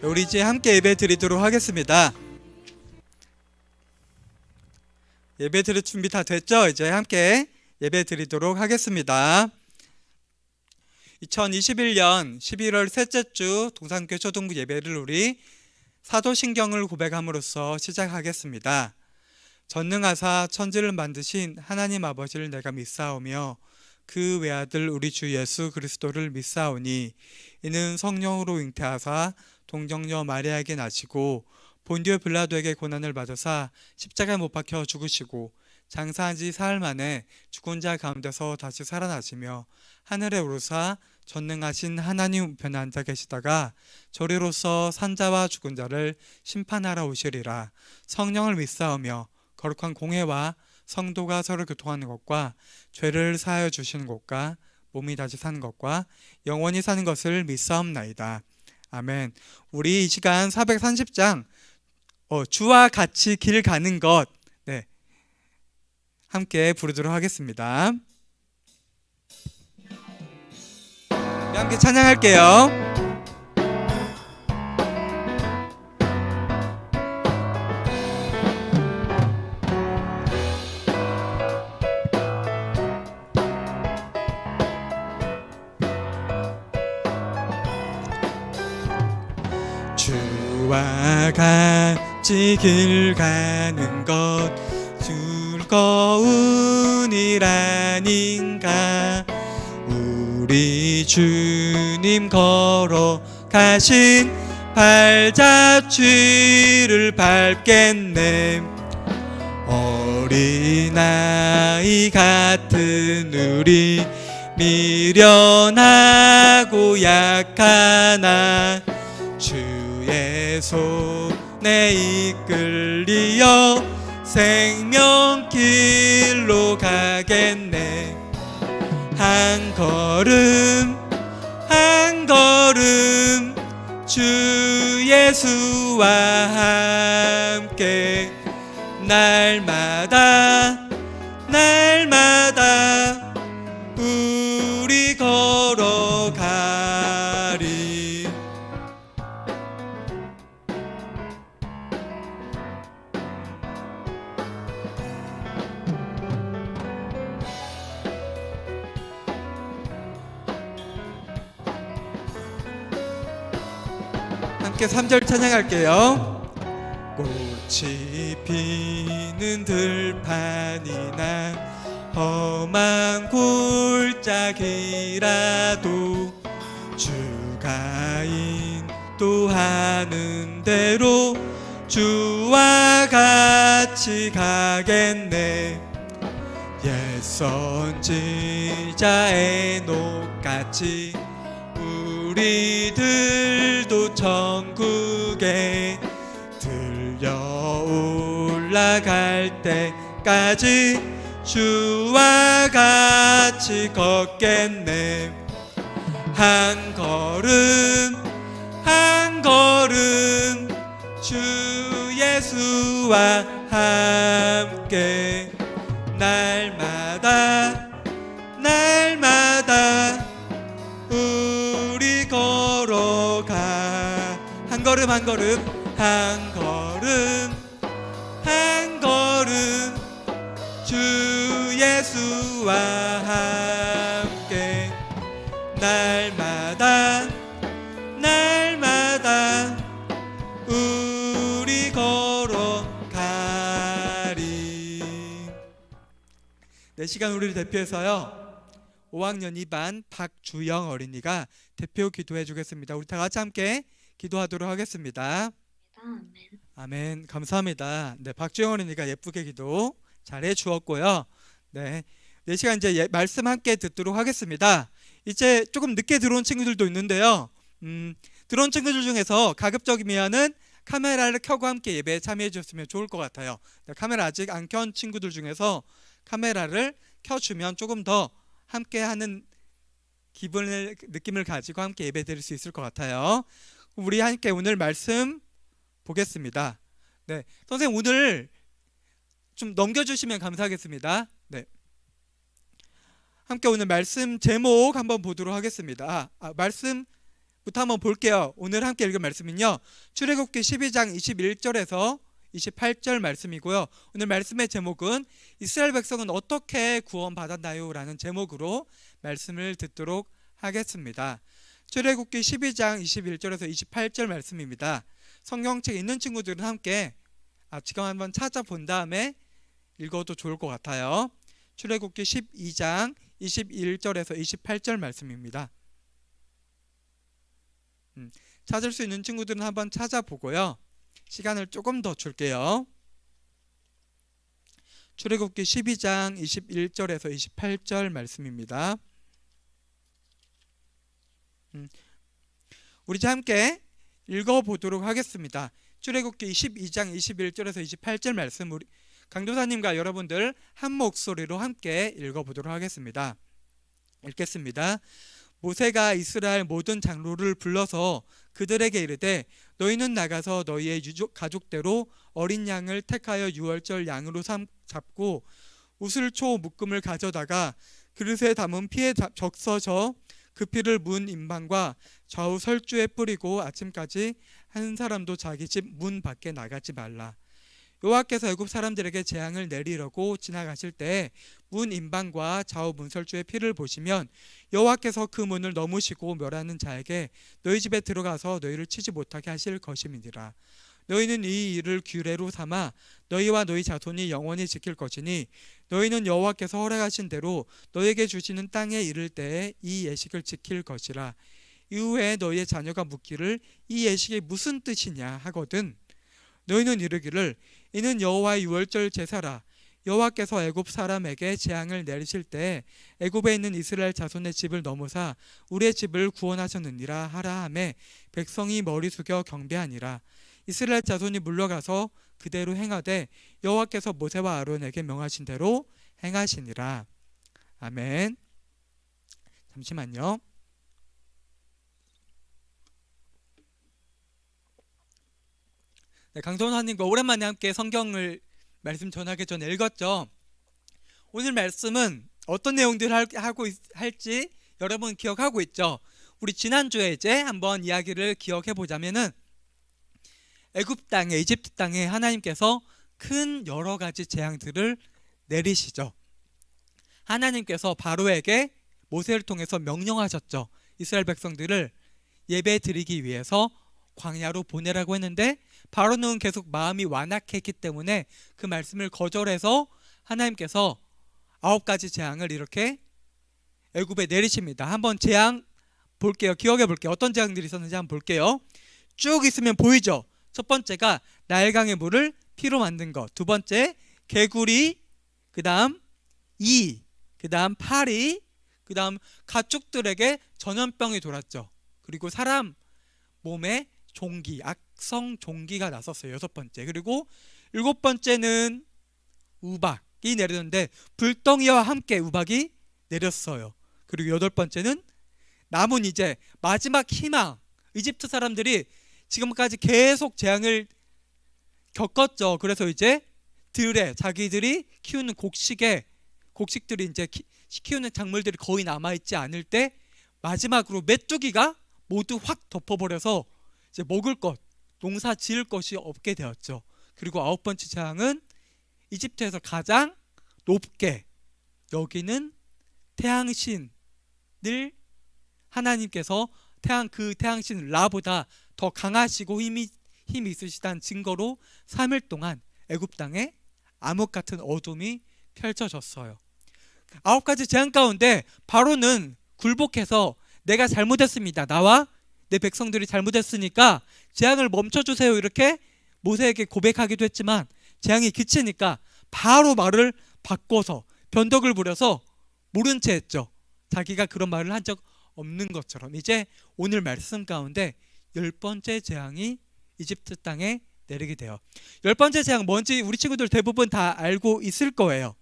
우리 이제 함께 예배 드리도록 하겠습니다. 예배 드릴 준비 다 됐죠? 이제 함께 예배 드리도록 하겠습니다. 2021년 11월 셋째 주 동산교회 초등부 예배를 우리 사도신경을 고백함으로써 시작하겠습니다. 전능하사 천지를 만드신 하나님 아버지를 내가 믿사오며 그 외아들 우리 주 예수 그리스도를 믿사오니 이는 성령으로 잉태하사 동정녀 마리아에게 나시고 본디오 빌라도에게 고난을 받으사 십자가에 못 박혀 죽으시고 장사한 지 사흘 만에 죽은 자 가운데서 다시 살아나시며 하늘에 오르사 전능하신 하나님 우편에 앉아 계시다가 저리로서 산자와 죽은 자를 심판하러 오시리라. 성령을 믿사오며 거룩한 공회와 성도가 서로 교통하는 것과 죄를 사하여 주시는 것과 몸이 다시 사는 것과 영원히 사는 것을 믿사옵나이다. 아멘. 우리 이 시간 430장 주와 같이 길 가는 것 함께 부르도록 하겠습니다. 함께 찬양할게요. 주와 같이 길 가는 것 즐거운 일 아닌가. 우리 주님 걸어가신 발자취를 밟겠네. 어린아이 같은 우리 미련하고 약하나 주의 손에 이끌리어 생명길로 가겠네. 한 걸음 한 걸음 주 예수와 함께 날마다 날마다 우리 걸어가리. 함께 3절 찬양할게요. 꽃이 피는 들판이나 험한 골짜기라도 주가 인도하는 대로 주와 같이 가겠네. 옛 선지자 에녹같이 우리들도 천국에 들려 올라갈 때까지 주와 같이 걷겠네. 한 걸음 한 걸음 주 예수와 함께 날마다 날마다 우리 걸어가. 한 걸음 한 걸음 한 걸음 한 걸음 주 예수와 함께 날마다 날마다 우리 걸어가리. 네, 시간 우리를 대표해서요 5학년 2반 박주영 어린이가 대표 기도해 주겠습니다. 우리 다 같이 함께 기도하도록 하겠습니다. 아멘. 아멘. 감사합니다. 네, 박주영 어린이가 예쁘게 기도 잘해 주었고요. 네, 이 시간 이제 말씀 함께 듣도록 하겠습니다. 이제 조금 늦게 들어온 친구들도 있는데요. 들어온 친구들 중에서 가급적이면은 카메라를 켜고 함께 예배에 참여해 주셨으면 좋을 것 같아요. 네, 카메라 아직 안 켠 친구들 중에서 카메라를 켜주면 조금 더 함께하는 느낌을 가지고 함께 예배 드릴 수 있을 것 같아요. 우리 함께 오늘 말씀 보겠습니다. 네, 선생님 오늘 좀 넘겨주시면 감사하겠습니다. 네, 함께 오늘 말씀 제목 한번 보도록 하겠습니다. 말씀 한번 볼게요. 오늘 함께 읽은 말씀은요, 출애굽기 12장 21절에서 28절 말씀이고요. 오늘 말씀의 제목은 이스라엘 백성은 어떻게 구원받았나요? 라는 제목으로 말씀을 듣도록 하겠습니다. 출애굽기 12장 21절에서 28절 말씀입니다. 성경책 있는 친구들은 함께 지금 한번 찾아본 다음에 읽어도 좋을 것 같아요. 출애굽기 12장 21절에서 28절 말씀입니다. 찾을 수 있는 친구들은 한번 찾아보고요. 시간을 조금 더 줄게요. 출애굽기 12장 21절에서 28절 말씀입니다. 우리 함께 읽어보도록 하겠습니다. 출애굽기 12장 21절에서 28절 말씀, 우리 강도사님과 여러분들 한 목소리로 함께 읽어보도록 하겠습니다. 읽겠습니다. 모세가 이스라엘 모든 장로를 불러서 그들에게 이르되 너희는 나가서 너희의 가족대로 어린 양을 택하여 유월절 양으로 잡고 우슬초 묶음을 가져다가 그릇에 담은 피에 적셔서 그 피를 문 임방과 좌우 설주에 뿌리고 아침까지 한 사람도 자기 집 문 밖에 나가지 말라. 여호와께서 애굽 사람들에게 재앙을 내리려고 지나가실 때 문 임방과 좌우 문설주의 피를 보시면 여호와께서 그 문을 넘으시고 멸하는 자에게 너희 집에 들어가서 너희를 치지 못하게 하실 것임이니라. 너희는 이 일을 규례로 삼아 너희와 너희 자손이 영원히 지킬 것이니 너희는 여호와께서 허락하신 대로 너희에게 주시는 땅에 이를 때에 이 예식을 지킬 것이라. 이후에 너희의 자녀가 묻기를 이 예식이 무슨 뜻이냐 하거든 너희는 이르기를 이는 여호와의 유월절 제사라. 여호와께서 애굽 사람에게 재앙을 내리실 때 애굽에 있는 이스라엘 자손의 집을 넘어사 우리의 집을 구원하셨느니라 하라 하매 백성이 머리 숙여 경배하니라. 이스라엘 자손이 물러가서 그대로 행하되 여호와께서 모세와 아론에게 명하신 대로 행하시니라. 아멘. 잠시만요. 네, 강선화님과 오랜만에 함께 성경을 말씀 전하기 전에 읽었죠. 오늘 말씀은 어떤 내용들을 할지 여러분 기억하고 있죠. 우리 지난주에 이제 한번 이야기를 기억해 보자면은 애굽 땅에, 이집트 땅에 하나님께서 큰 여러 가지 재앙들을 내리시죠. 하나님께서 바로에게 모세를 통해서 명령하셨죠. 이스라엘 백성들을 예배 드리기 위해서 광야로 보내라고 했는데 바로는 계속 마음이 완악했기 때문에 그 말씀을 거절해서 하나님께서 9가지 재앙을 이렇게 애굽에 내리십니다. 한번 재앙 볼게요. 기억해 볼게요. 어떤 재앙들이 있었는지 한번 볼게요. 쭉 있으면 보이죠. 첫 번째가 나일강의 물을 피로 만든 것, 두 번째 개구리, 그 다음 이, 그 다음 파리, 그 다음 가축들에게 전염병이 돌았죠. 그리고 사람 몸에 종기, 악성 종기가 났었어요. 6번째. 그리고 7번째는 우박이 내렸는데 불덩이와 함께 우박이 내렸어요. 그리고 8번째는 남은 이제 마지막 희망. 이집트 사람들이 지금까지 계속 재앙을 겪었죠. 그래서 이제 들에 자기들이 키우는 곡식들이 이제 키우는 작물들이 거의 남아있지 않을 때 마지막으로 메뚜기가 모두 확 덮어버려서 이제 먹을 것, 농사 지을 것이 없게 되었죠. 그리고 9번째 재앙은 이집트에서 가장 높게 여기는 태양신을 하나님께서 그 태양신 라보다 더 강하시고 힘이 있으시다는 증거로 3일 동안 애굽 땅에 암흑 같은 어둠이 펼쳐졌어요. 9가지 재앙 가운데 바로는 굴복해서 내가 잘못했습니다. 나와 내 백성들이 잘못했으니까 재앙을 멈춰주세요. 이렇게 모세에게 고백하기도 했지만 재앙이 그치니까 바로 말을 바꿔서 변덕을 부려서 모른 채 했죠. 자기가 그런 말을 한 적 없는 것처럼. 이제 오늘 말씀 가운데 10번째 재앙이 이집트 땅에 내리게 돼요. 10번째 재앙 뭔지 우리 친구들 대부분 다 알고 있을 거예요.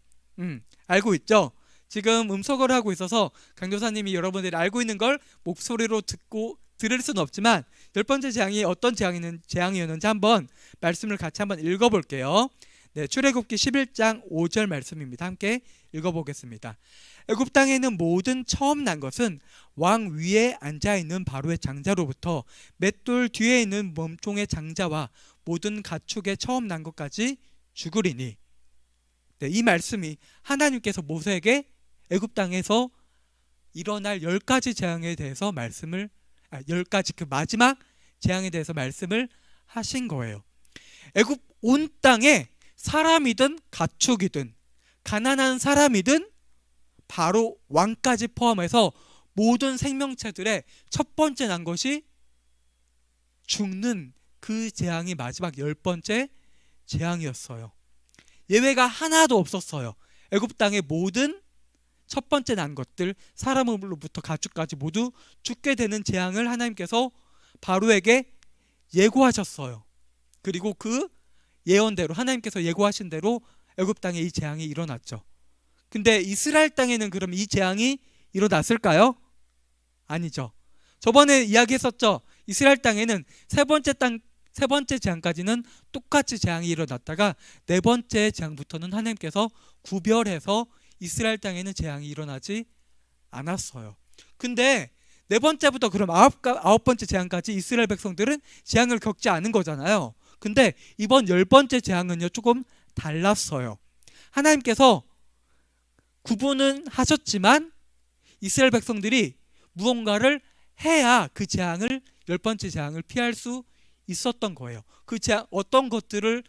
알고 있죠? 지금 음성을 하고 있어서 강교사님이 여러분들이 알고 있는 걸 목소리로 들을 수는 없지만 10번째 재앙이 어떤 재앙이었는지 한번 말씀을 같이 한번 읽어볼게요. 네, 출애굽기 11장 5절 말씀입니다. 함께 읽어보겠습니다. 애굽 땅에는 모든 처음 난 것은 왕 위에 앉아있는 바로의 장자로부터 맷돌 뒤에 있는 몸종의 장자와 모든 가축의 처음 난 것까지 죽으리니. 네, 이 말씀이 하나님께서 모세에게 애굽 땅에서 일어날 10가지 재앙에 대해서 말씀을 10가지 그 마지막 재앙에 대해서 말씀을 하신 거예요. 애굽 온 땅에 사람이든 가축이든 가난한 사람이든 바로 왕까지 포함해서 모든 생명체들의 첫 번째 난 것이 죽는 그 재앙이 마지막 10번째 재앙이었어요. 예외가 하나도 없었어요. 애굽 땅의 모든 첫 번째 난 것들, 사람으로부터 가축까지 모두 죽게 되는 재앙을 하나님께서 바로에게 예고하셨어요. 그리고 그 예언대로 하나님께서 예고하신 대로 애굽 땅에 이 재앙이 일어났죠. 근데 이스라엘 땅에는 그럼 이 재앙이 일어났을까요? 아니죠. 저번에 이야기했었죠. 이스라엘 땅에는 세 번째 재앙까지는 똑같이 재앙이 일어났다가 네 번째 재앙부터는 하나님께서 구별해서 이스라엘 땅에는 재앙이 일어나지 않았어요. 근데 네 번째부터 그럼 아홉 번째 재앙까지 이스라엘 백성들은 재앙을 겪지 않은 거잖아요. 근데 이번 10번째 재앙은요 조금 달랐어요. 하나님께서 구분은 하셨지만 이스라엘 백성들이 무언가를 해야 그 재앙을 10번째 재앙을 피할 수 있었던 거예요. 그 재앙 어떤 것들을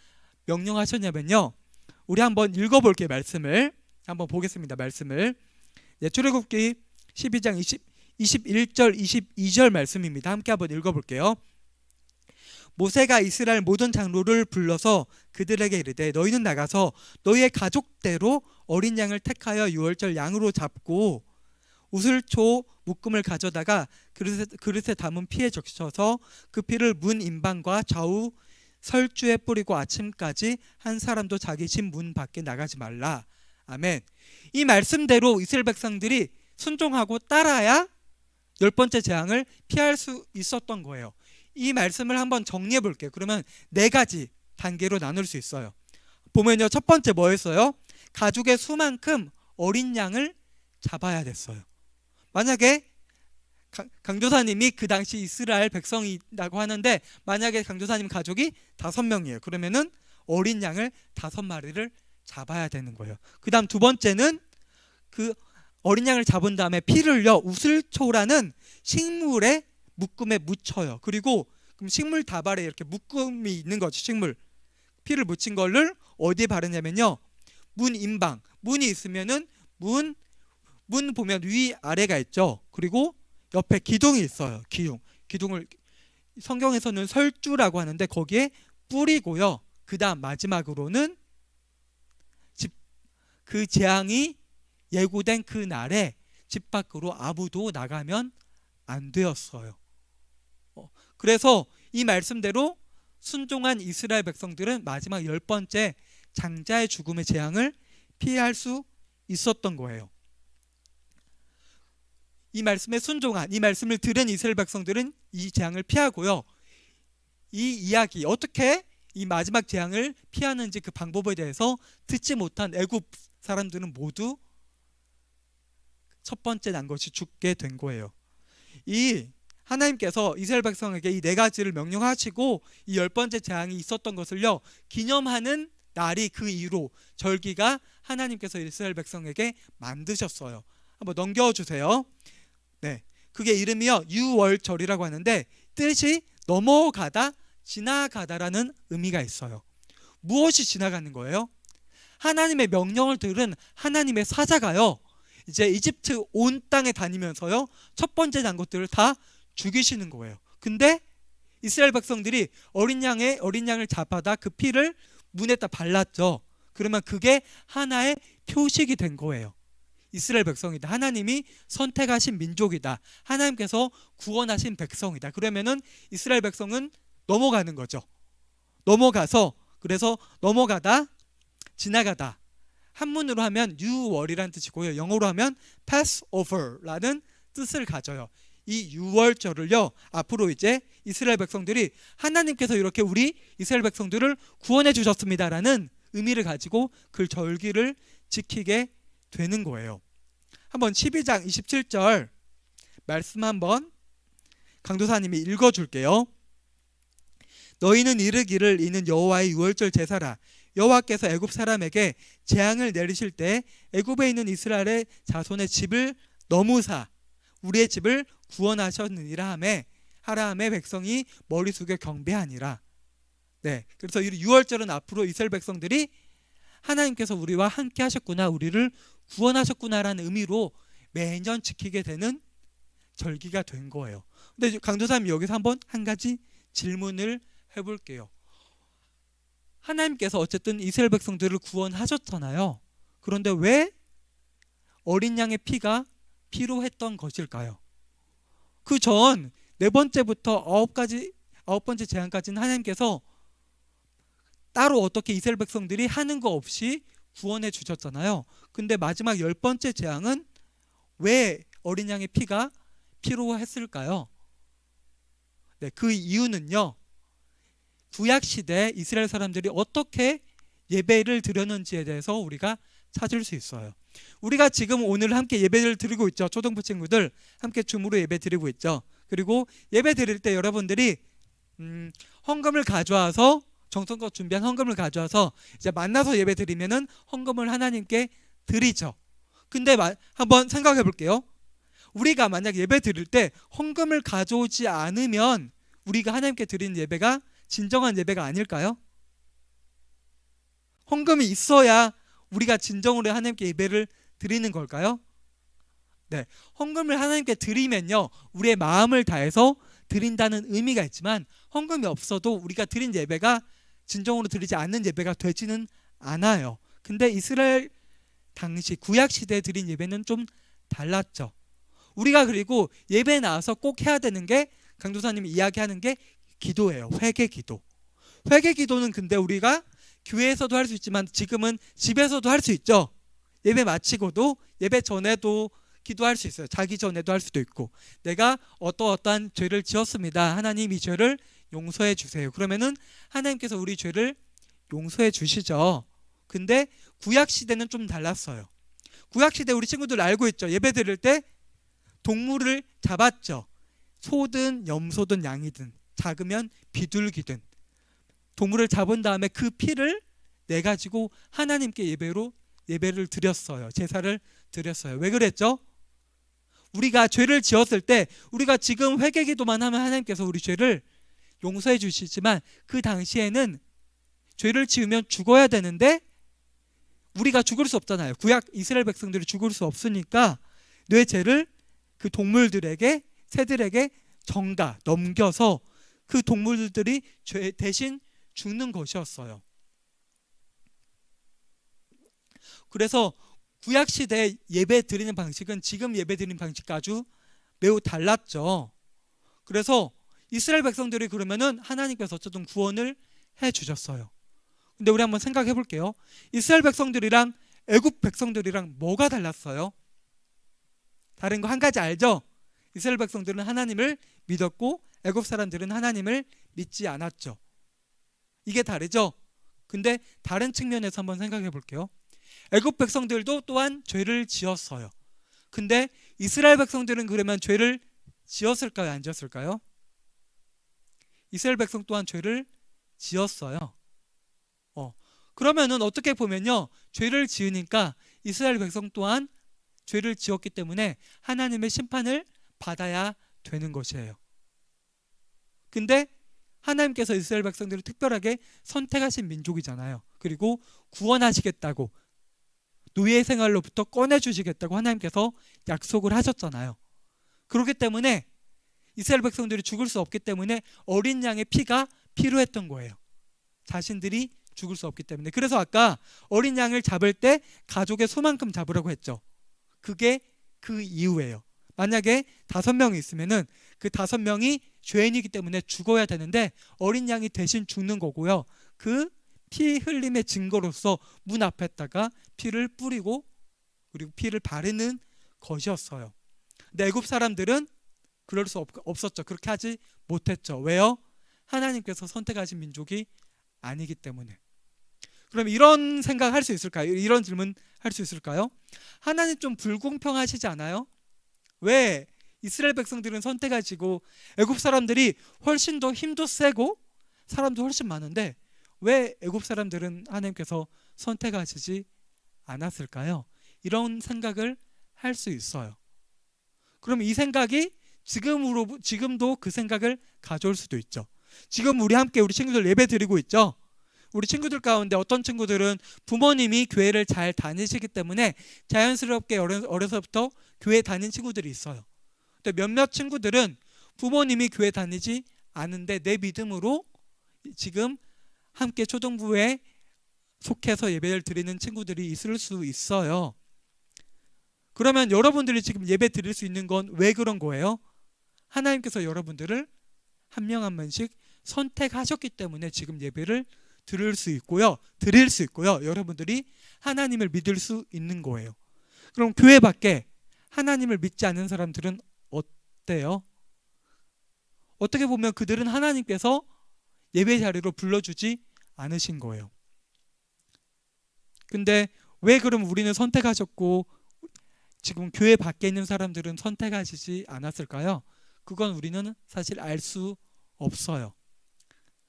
명령하셨냐면요. 우리 한번 읽어볼게요. 말씀을 한번 보겠습니다. 말씀을 출애굽기 12장 21절 22절 말씀입니다. 함께 한번 읽어볼게요. 모세가 이스라엘 모든 장로를 불러서 그들에게 이르되 너희는 나가서 너희의 가족대로 어린 양을 택하여 유월절 양으로 잡고 우슬초 묶음을 가져다가 그릇에 담은 피에 적셔서 그 피를 문 임방과 좌우 설주에 뿌리고 아침까지 한 사람도 자기 집 문 밖에 나가지 말라. 아멘. 이 말씀대로 이스라엘 백성들이 순종하고 따라야 10번째 재앙을 피할 수 있었던 거예요. 이 말씀을 한번 정리해 볼게요. 그러면 네 가지 단계로 나눌 수 있어요. 보면요. 첫 번째 뭐였어요? 가죽의 수만큼 어린 양을 잡아야 됐어요. 만약에 강조사님이 그 당시 이스라엘 백성이라고 하는데 만약에 강조사님 가족이 5명이에요. 그러면은 어린 양을 5마리를 잡아야 되는 거예요. 그 다음 두 번째는 그 어린 양을 잡은 다음에 피를요 우슬초라는 식물의 묶음에 묻혀요. 그리고 그럼 식물 다발에 이렇게 묶음이 있는 거죠. 식물 피를 묻힌 거를 어디에 바르냐면요 문 임방, 문이 있으면은 문 보면 위 아래가 있죠. 그리고 옆에 기둥이 있어요. 기둥을 성경에서는 설주라고 하는데 거기에 뿌리고요. 그 다음 마지막으로는 그 재앙이 예고된 그 날에 집 밖으로 아무도 나가면 안 되었어요. 그래서 이 말씀대로 순종한 이스라엘 백성들은 마지막 10번째 장자의 죽음의 재앙을 피할 수 있었던 거예요. 이 말씀에 순종한, 이 말씀을 들은 이스라엘 백성들은 이 재앙을 피하고요. 이 이야기 어떻게 이 마지막 재앙을 피하는지 그 방법에 대해서 듣지 못한 애굽 사람들은 모두 첫 번째 난 것이 죽게 된 거예요. 이 하나님께서 이스라엘 백성에게 이 네 가지를 명령하시고 이 10번째 재앙이 있었던 것을요 기념하는 날이 그 이후로 절기가 하나님께서 이스라엘 백성에게 만드셨어요. 한번 넘겨주세요. 네, 그게 이름이요 유월절이라고 하는데 뜻이 넘어가다, 지나가다라는 의미가 있어요. 무엇이 지나가는 거예요? 하나님의 명령을 들은 하나님의 사자가요 이제 이집트 온 땅에 다니면서요 첫 번째 난 것들을 다 죽이시는 거예요. 근데 이스라엘 백성들이 어린 양을 잡아다 그 피를 문에다 발랐죠. 그러면 그게 하나의 표식이 된 거예요. 이스라엘 백성이다. 하나님이 선택하신 민족이다. 하나님께서 구원하신 백성이다. 그러면은 이스라엘 백성은 넘어가는 거죠. 그래서 넘어가다, 지나가다. 한문으로 하면 유월이라는 뜻이고요. 영어로 하면 Passover라는 뜻을 가져요. 이 유월절을요 앞으로 이제 이스라엘 백성들이 하나님께서 이렇게 우리 이스라엘 백성들을 구원해 주셨습니다라는 의미를 가지고 그 절기를 지키게 되는 거예요. 한번 12장 27절 말씀 한번 강도사님이 읽어줄게요. 너희는 이르기를 이는 여호와의 유월절 제사라. 여호와께서 애굽 사람에게 재앙을 내리실 때 애굽에 있는 이스라엘의 자손의 집을 너무사 우리의 집을 구원하셨느니라 하매 하라 하매 백성이 머리 숙여 경배하니라. 네, 그래서 이 유월절은 앞으로 이스라엘 백성들이 하나님께서 우리와 함께 하셨구나, 우리를 구원하셨구나라는 의미로 매년 지키게 되는 절기가 된 거예요. 근데 강도사님이 여기서 한번 한 가지 질문을 해볼게요. 하나님께서 어쨌든 이스라엘 백성들을 구원하셨잖아요. 그런데 왜 어린 양의 피가 필요했던 것일까요? 그 전 네 번째부터 아홉 번째 재앙까지는 하나님께서 따로 어떻게 이스라엘 백성들이 하는 거 없이 구원해 주셨잖아요. 근데 마지막 10번째 재앙은 왜 어린 양의 피가 필요했을까요? 네, 그 이유는요, 구약 시대 이스라엘 사람들이 어떻게 예배를 드렸는지에 대해서 우리가 찾을 수 있어요. 우리가 지금 오늘 함께 예배를 드리고 있죠. 초등부 친구들 함께 줌으로 예배 드리고 있죠. 그리고 예배 드릴 때 여러분들이 헌금을 가져와서 정성껏 준비한 헌금을 가져와서 이제 만나서 예배 드리면은 헌금을 하나님께 드리죠. 근데 한번 생각해 볼게요. 우리가 만약 예배 드릴 때 헌금을 가져오지 않으면 우리가 하나님께 드리는 예배가 진정한 예배가 아닐까요? 헌금이 있어야 우리가 진정으로 하나님께 예배를 드리는 걸까요? 네, 헌금을 하나님께 드리면요, 우리의 마음을 다해서 드린다는 의미가 있지만 헌금이 없어도 우리가 드린 예배가 진정으로 드리지 않는 예배가 되지는 않아요. 근데 이스라엘 당시 구약 시대에 드린 예배는 좀 달랐죠. 우리가 그리고 예배에 나와서 꼭 해야 되는 게 강도사님이 이야기하는 게 기도예요. 회개 기도. 회개 기도는 근데 우리가 교회에서도 할 수 있지만 지금은 집에서도 할 수 있죠. 예배 마치고도 예배 전에도 기도할 수 있어요. 자기 전에도 할 수도 있고, 내가 어떠한 죄를 지었습니다. 하나님 이 죄를 용서해 주세요. 그러면은 하나님께서 우리 죄를 용서해 주시죠. 근데 구약 시대는 좀 달랐어요. 구약 시대 우리 친구들 알고 있죠. 예배 드릴 때 동물을 잡았죠. 소든 염소든 양이든 작으면 비둘기든 동물을 잡은 다음에 그 피를 내 가지고 하나님께 예배를 드렸어요. 제사를 드렸어요. 왜 그랬죠? 우리가 죄를 지었을 때 우리가 지금 회개기도만 하면 하나님께서 우리 죄를 용서해 주시지만 그 당시에는 죄를 지으면 죽어야 되는데 우리가 죽을 수 없잖아요. 구약 이스라엘 백성들이 죽을 수 없으니까 뇌 죄를 그 동물들에게, 새들에게 넘겨서 그 동물들이 죄 대신 죽는 것이었어요. 그래서 구약 시대 예배 드리는 방식은 지금 예배 드리는 방식과 아주 매우 달랐죠. 그래서 이스라엘 백성들이 그러면은 하나님께서 어쨌든 구원을 해 주셨어요. 근데 우리 한번 생각해 볼게요. 이스라엘 백성들이랑 애굽 백성들이랑 뭐가 달랐어요? 다른 거 한 가지 알죠? 이스라엘 백성들은 하나님을 믿었고 애굽 사람들은 하나님을 믿지 않았죠. 이게 다르죠? 근데 다른 측면에서 한번 생각해 볼게요. 애굽 백성들도 또한 죄를 지었어요. 근데 이스라엘 백성들은 그러면 죄를 지었을까요? 안 지었을까요? 이스라엘 백성 또한 죄를 지었어요. 그러면은 어떻게 보면요, 죄를 지으니까 이스라엘 백성 또한 죄를 지었기 때문에 하나님의 심판을 받아야 되는 것이에요. 근데 하나님께서 이스라엘 백성들을 특별하게 선택하신 민족이잖아요. 그리고 구원하시겠다고, 노예 생활로부터 꺼내주시겠다고 하나님께서 약속을 하셨잖아요. 그렇기 때문에 이스라엘 백성들이 죽을 수 없기 때문에 어린 양의 피가 필요했던 거예요. 자신들이 죽을 수 없기 때문에. 그래서 아까 어린 양을 잡을 때 가족의 수만큼 잡으라고 했죠. 그게 그 이유예요. 만약에 5명이 있으면은 그 5명이 죄인이기 때문에 죽어야 되는데 어린 양이 대신 죽는 거고요. 그 피 흘림의 증거로서 문 앞에다가 피를 뿌리고 그리고 피를 바르는 것이었어요. 근데 애굽 사람들은 그럴 수 없었죠. 그렇게 하지 못했죠. 왜요? 하나님께서 선택하신 민족이 아니기 때문에. 그럼 이런 생각 할 수 있을까요? 이런 질문 할 수 있을까요? 하나님 좀 불공평하시지 않아요? 왜 이스라엘 백성들은 선택하시고 애굽 사람들이 훨씬 더 힘도 세고 사람도 훨씬 많은데 왜 애굽 사람들은 하나님께서 선택하시지 않았을까요? 이런 생각을 할 수 있어요. 그럼 이 생각이 지금도 그 생각을 가져올 수도 있죠. 지금 우리 함께 우리 친구들 예배 드리고 있죠. 우리 친구들 가운데 어떤 친구들은 부모님이 교회를 잘 다니시기 때문에 자연스럽게 어려서부터 교회 다닌 친구들이 있어요. 근데 몇몇 친구들은 부모님이 교회 다니지 않은데 내 믿음으로 지금 함께 초등부에 속해서 예배를 드리는 친구들이 있을 수 있어요. 그러면 여러분들이 지금 예배 드릴 수 있는 건 왜 그런 거예요? 하나님께서 여러분들을 한 명 한 명씩 선택하셨기 때문에 지금 예배를 드릴 수 있고요. 여러분들이 하나님을 믿을 수 있는 거예요. 그럼 교회 밖에 하나님을 믿지 않는 사람들은 어때요? 어떻게 보면 그들은 하나님께서 예배 자리로 불러주지 않으신 거예요. 근데 왜 그럼 우리는 선택하셨고 지금 교회 밖에 있는 사람들은 선택하시지 않았을까요? 그건 우리는 사실 알 수 없어요.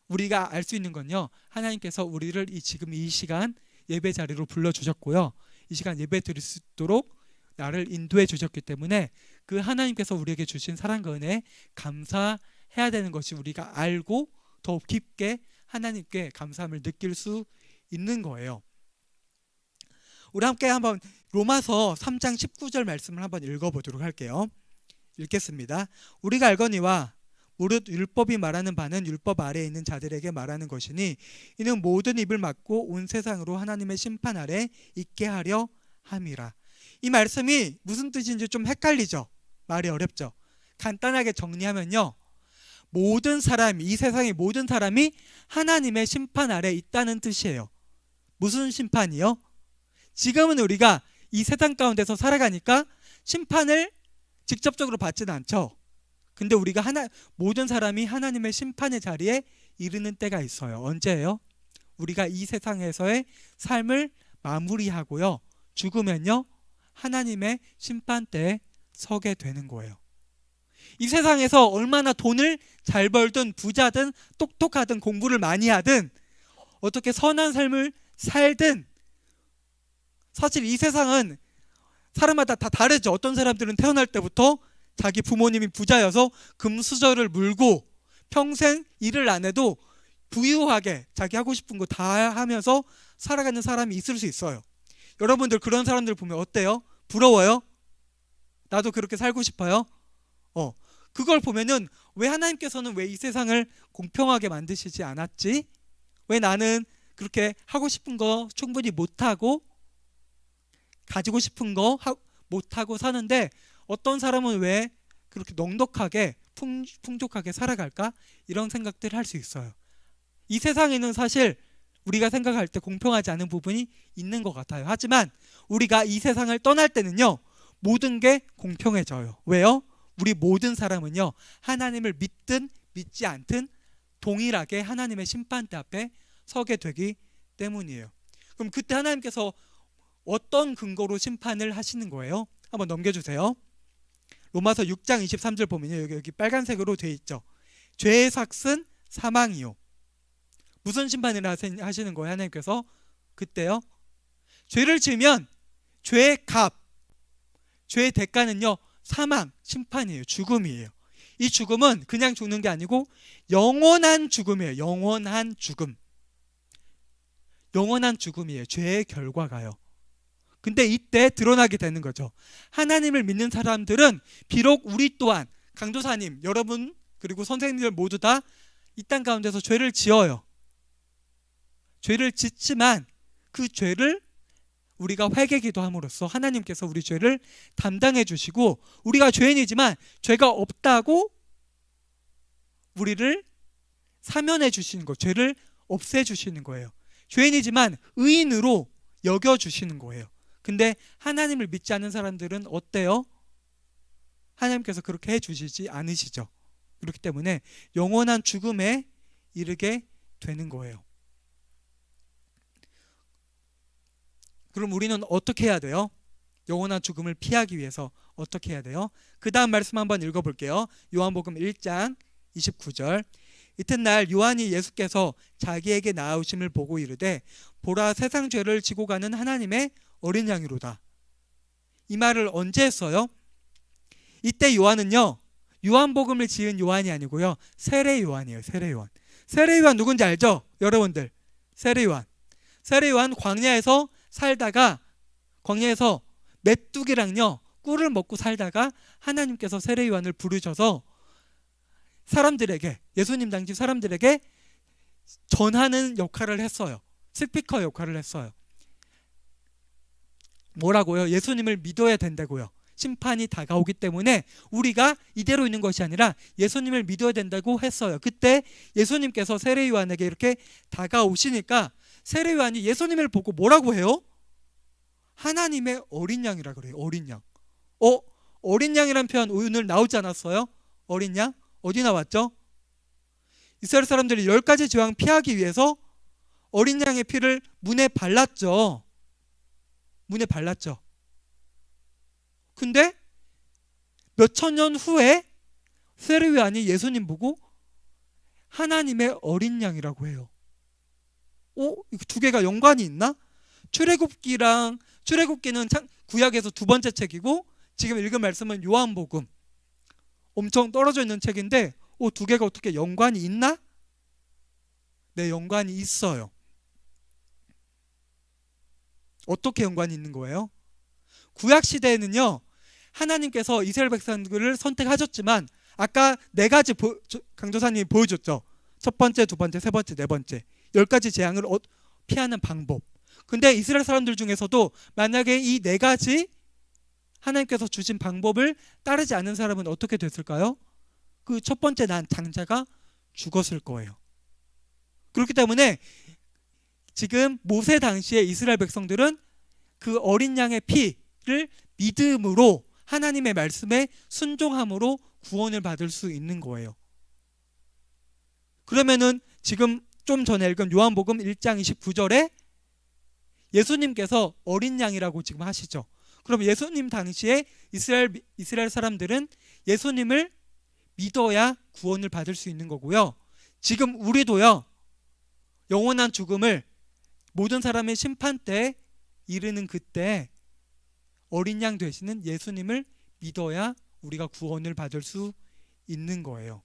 우리가 알 수 있는 건요, 하나님께서 우리를 지금 이 시간 예배 자리로 불러주셨고요, 이 시간 예배 드릴 수 있도록 나를 인도해 주셨기 때문에 그 하나님께서 우리에게 주신 사랑과 은혜에 감사해야 되는 것이 우리가 알고 더 깊게 하나님께 감사함을 느낄 수 있는 거예요. 우리 함께 한번 로마서 3장 19절 말씀을 한번 읽어보도록 할게요. 읽겠습니다. 우리가 알거니와 무릇 율법이 말하는 바는 율법 아래에 있는 자들에게 말하는 것이니 이는 모든 입을 막고 온 세상으로 하나님의 심판 아래 있게 하려 함이라. 이 말씀이 무슨 뜻인지 좀 헷갈리죠? 말이 어렵죠? 간단하게 정리하면요, 모든 사람이, 이 세상의 모든 사람이 하나님의 심판 아래 있다는 뜻이에요. 무슨 심판이요? 지금은 우리가 이 세상 가운데서 살아가니까 심판을 직접적으로 받지는 않죠. 근데 우리가 모든 사람이 하나님의 심판의 자리에 이르는 때가 있어요. 언제예요? 우리가 이 세상에서의 삶을 마무리하고요, 죽으면요, 하나님의 심판대에 서게 되는 거예요. 이 세상에서 얼마나 돈을 잘 벌든 부자든 똑똑하든 공부를 많이 하든 어떻게 선한 삶을 살든 사실 이 세상은 사람마다 다 다르죠. 어떤 사람들은 태어날 때부터 자기 부모님이 부자여서 금수저를 물고 평생 일을 안 해도 부유하게 자기 하고 싶은 거 다 하면서 살아가는 사람이 있을 수 있어요. 여러분들 그런 사람들 보면 어때요? 부러워요? 나도 그렇게 살고 싶어요? 그걸 보면은 왜 하나님께서는 왜 이 세상을 공평하게 만드시지 않았지? 왜 나는 그렇게 하고 싶은 거 충분히 못하고 가지고 싶은 거 못하고 사는데 어떤 사람은 왜 그렇게 넉넉하게 풍족하게 살아갈까? 이런 생각들을 할 수 있어요. 이 세상에는 사실 우리가 생각할 때 공평하지 않은 부분이 있는 것 같아요. 하지만 우리가 이 세상을 떠날 때는요, 모든 게 공평해져요. 왜요? 우리 모든 사람은요, 하나님을 믿든 믿지 않든 동일하게 하나님의 심판대 앞에 서게 되기 때문이에요. 그럼 그때 하나님께서 어떤 근거로 심판을 하시는 거예요? 한번 넘겨주세요. 로마서 6장 23절 보면요, 여기 빨간색으로 돼 있죠. 죄의 삭은 사망이요. 무슨 심판을 하시는 거예요, 하나님께서? 그때요, 죄를 지으면 죄의 값, 죄의 대가는요, 사망, 심판이에요. 죽음이에요. 이 죽음은 그냥 죽는 게 아니고 영원한 죽음이에요. 영원한 죽음. 영원한 죽음이에요. 죄의 결과가요. 근데 이때 드러나게 되는 거죠. 하나님을 믿는 사람들은 비록 우리 또한, 강도사님, 여러분 그리고 선생님들 모두 다 이 땅 가운데서 죄를 지어요. 죄를 짓지만 그 죄를 우리가 회개기도 함으로써 하나님께서 우리 죄를 담당해 주시고 우리가 죄인이지만 죄가 없다고 우리를 사면해 주시는 거, 죄를 없애 주시는 거예요. 죄인이지만 의인으로 여겨 주시는 거예요. 근데 하나님을 믿지 않는 사람들은 어때요? 하나님께서 그렇게 해주시지 않으시죠. 그렇기 때문에 영원한 죽음에 이르게 되는 거예요. 그럼 우리는 어떻게 해야 돼요? 영원한 죽음을 피하기 위해서 어떻게 해야 돼요? 그 다음 말씀 한번 읽어볼게요. 요한복음 1장 29절. 이튿날 요한이 예수께서 자기에게 나아오심을 보고 이르되 보라 세상 죄를 지고 가는 하나님의 어린 양이로다. 이 말을 언제 했어요? 이때 요한은요, 요한복음을 지은 요한이 아니고요, 세례 요한이에요. 세례 요한. 세례 요한 누군지 알죠? 여러분들. 세례 요한. 세례 요한 광야에서 살다가, 광야에서 메뚜기랑요 꿀을 먹고 살다가 하나님께서 세례 요한을 부르셔서 사람들에게, 예수님 당시 사람들에게 전하는 역할을 했어요. 스피커 역할을 했어요. 뭐라고요? 예수님을 믿어야 된다고요. 심판이 다가오기 때문에 우리가 이대로 있는 것이 아니라 예수님을 믿어야 된다고 했어요. 그때 예수님께서 세례 요한에게 이렇게 다가오시니까 세례 요한이 예수님을 보고 뭐라고 해요? 하나님의 어린 양이라 그래요. 어린 양. 어린 양이란 표현 오늘 나오지 않았어요? 어린 양? 어디 나왔죠? 이스라엘 사람들이 10가지 재앙 피하기 위해서 어린 양의 피를 문에 발랐죠. 문에 발랐죠. 근데 몇천 년 후에 세례 요한이 예수님 보고 하나님의 어린 양이라고 해요. 이거 두 개가 연관이 있나? 출애굽기는 구약에서 두 번째 책이고 지금 읽은 말씀은 요한복음, 엄청 떨어져 있는 책인데 두 개가 어떻게 연관이 있나? 네, 연관이 있어요. 어떻게 연관이 있는 거예요? 구약 시대에는요, 하나님께서 이스라엘 백성들을 선택하셨지만 아까 4가지 강조사님이 보여줬죠. 첫 번째, 두 번째, 세 번째, 네 번째 10가지 재앙을 피하는 방법. 근데 이스라엘 사람들 중에서도 만약에 이 4가지 하나님께서 주신 방법을 따르지 않은 사람은 어떻게 됐을까요? 그 첫 번째 난 장자가 죽었을 거예요. 그렇기 때문에 지금 모세 당시에 이스라엘 백성들은 그 어린 양의 피를 믿음으로 하나님의 말씀에 순종함으로 구원을 받을 수 있는 거예요. 그러면은 지금 좀 전에 읽은 요한복음 1장 29절에 예수님께서 어린 양이라고 지금 하시죠. 그럼 예수님 당시에 이스라엘 사람들은 예수님을 믿어야 구원을 받을 수 있는 거고요. 지금 우리도요, 영원한 죽음을 모든 사람의 심판 때 이르는 그때 어린 양 되시는 예수님을 믿어야 우리가 구원을 받을 수 있는 거예요.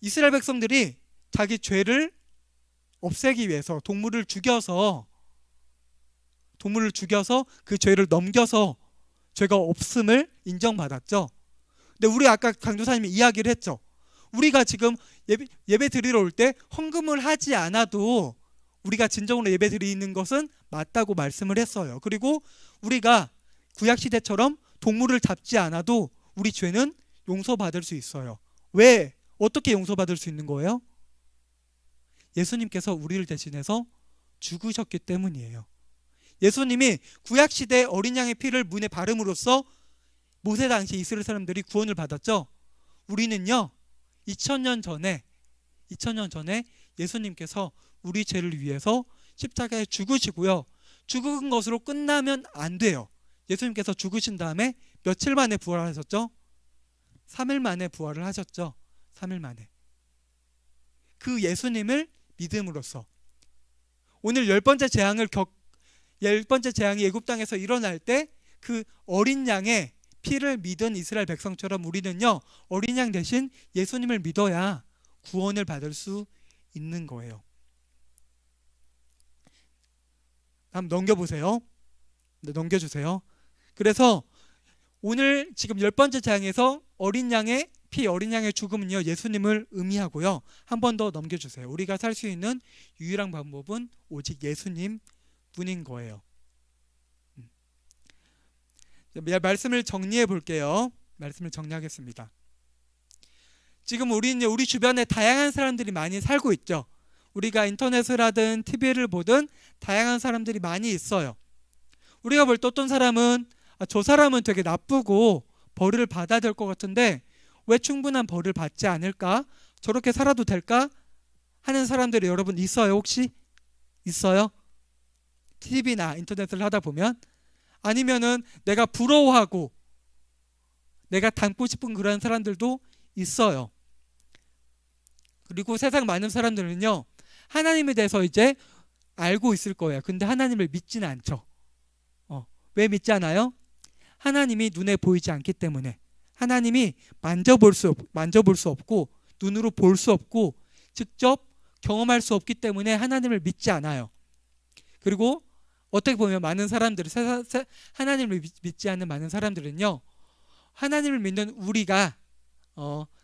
이스라엘 백성들이 자기 죄를 없애기 위해서 동물을 죽여서 그 죄를 넘겨서 죄가 없음을 인정받았죠. 근데 우리 아까 강조사님이 이야기를 했죠. 우리가 지금 예배 드리러 올 때 헌금을 하지 않아도 우리가 진정으로 예배 드리는 것은 맞다고 말씀을 했어요. 그리고 우리가 구약시대처럼 동물을 잡지 않아도 우리 죄는 용서받을 수 있어요. 왜? 어떻게 용서받을 수 있는 거예요? 예수님께서 우리를 대신해서 죽으셨기 때문이에요. 예수님이 구약시대 어린 양의 피를 문에 바름으로써 모세 당시 이스라엘 사람들이 구원을 받았죠. 우리는요, 2000년 전에 예수님께서 우리 죄를 위해서 십자가에 죽으시고요, 죽은 것으로 끝나면 안 돼요. 예수님께서 죽으신 다음에 며칠 만에 부활하셨죠? 3일 만에 부활을 하셨죠. 3일 만에. 그 예수님을 믿음으로써 오늘 10번째 재앙이 애굽 땅에서 일어날 때 그 어린 양의 피를 믿은 이스라엘 백성처럼 우리는요, 어린 양 대신 예수님을 믿어야 구원을 받을 수 있는 거예요. 한번 넘겨보세요. 네, 넘겨주세요. 그래서 오늘 지금 10번째 재앙에서 어린 양의 피, 어린 양의 죽음은요, 예수님을 의미하고요. 한 번 더 넘겨주세요. 우리가 살 수 있는 유일한 방법은 오직 예수님 뿐인 거예요. 말씀을 정리해 볼게요. 말씀을 정리하겠습니다. 지금 우리 주변에 다양한 사람들이 많이 살고 있죠. 우리가 인터넷을 하든 TV를 보든 다양한 사람들이 많이 있어요. 우리가 볼 때 어떤 사람은 저 사람은 되게 나쁘고 벌을 받아야 될 것 같은데 왜 충분한 벌을 받지 않을까? 저렇게 살아도 될까? 하는 사람들이 여러분 있어요? 혹시? 있어요? TV나 인터넷을 하다 보면, 아니면은 내가 부러워하고 내가 닮고 싶은 그런 사람들도 있어요. 그리고 세상 많은 사람들은요, 하나님에 대해서 이제 알고 있을 거예요. 근데 하나님을 믿지는 않죠. 왜 믿지 않아요? 하나님이 눈에 보이지 않기 때문에. 하나님이 만져볼 수 없고 눈으로 볼 수 없고 직접 경험할 수 없기 때문에 하나님을 믿지 않아요. 그리고 어떻게 보면 많은 사람들이, 하나님을 믿지 않는 많은 사람들은요, 하나님을 믿는 우리가,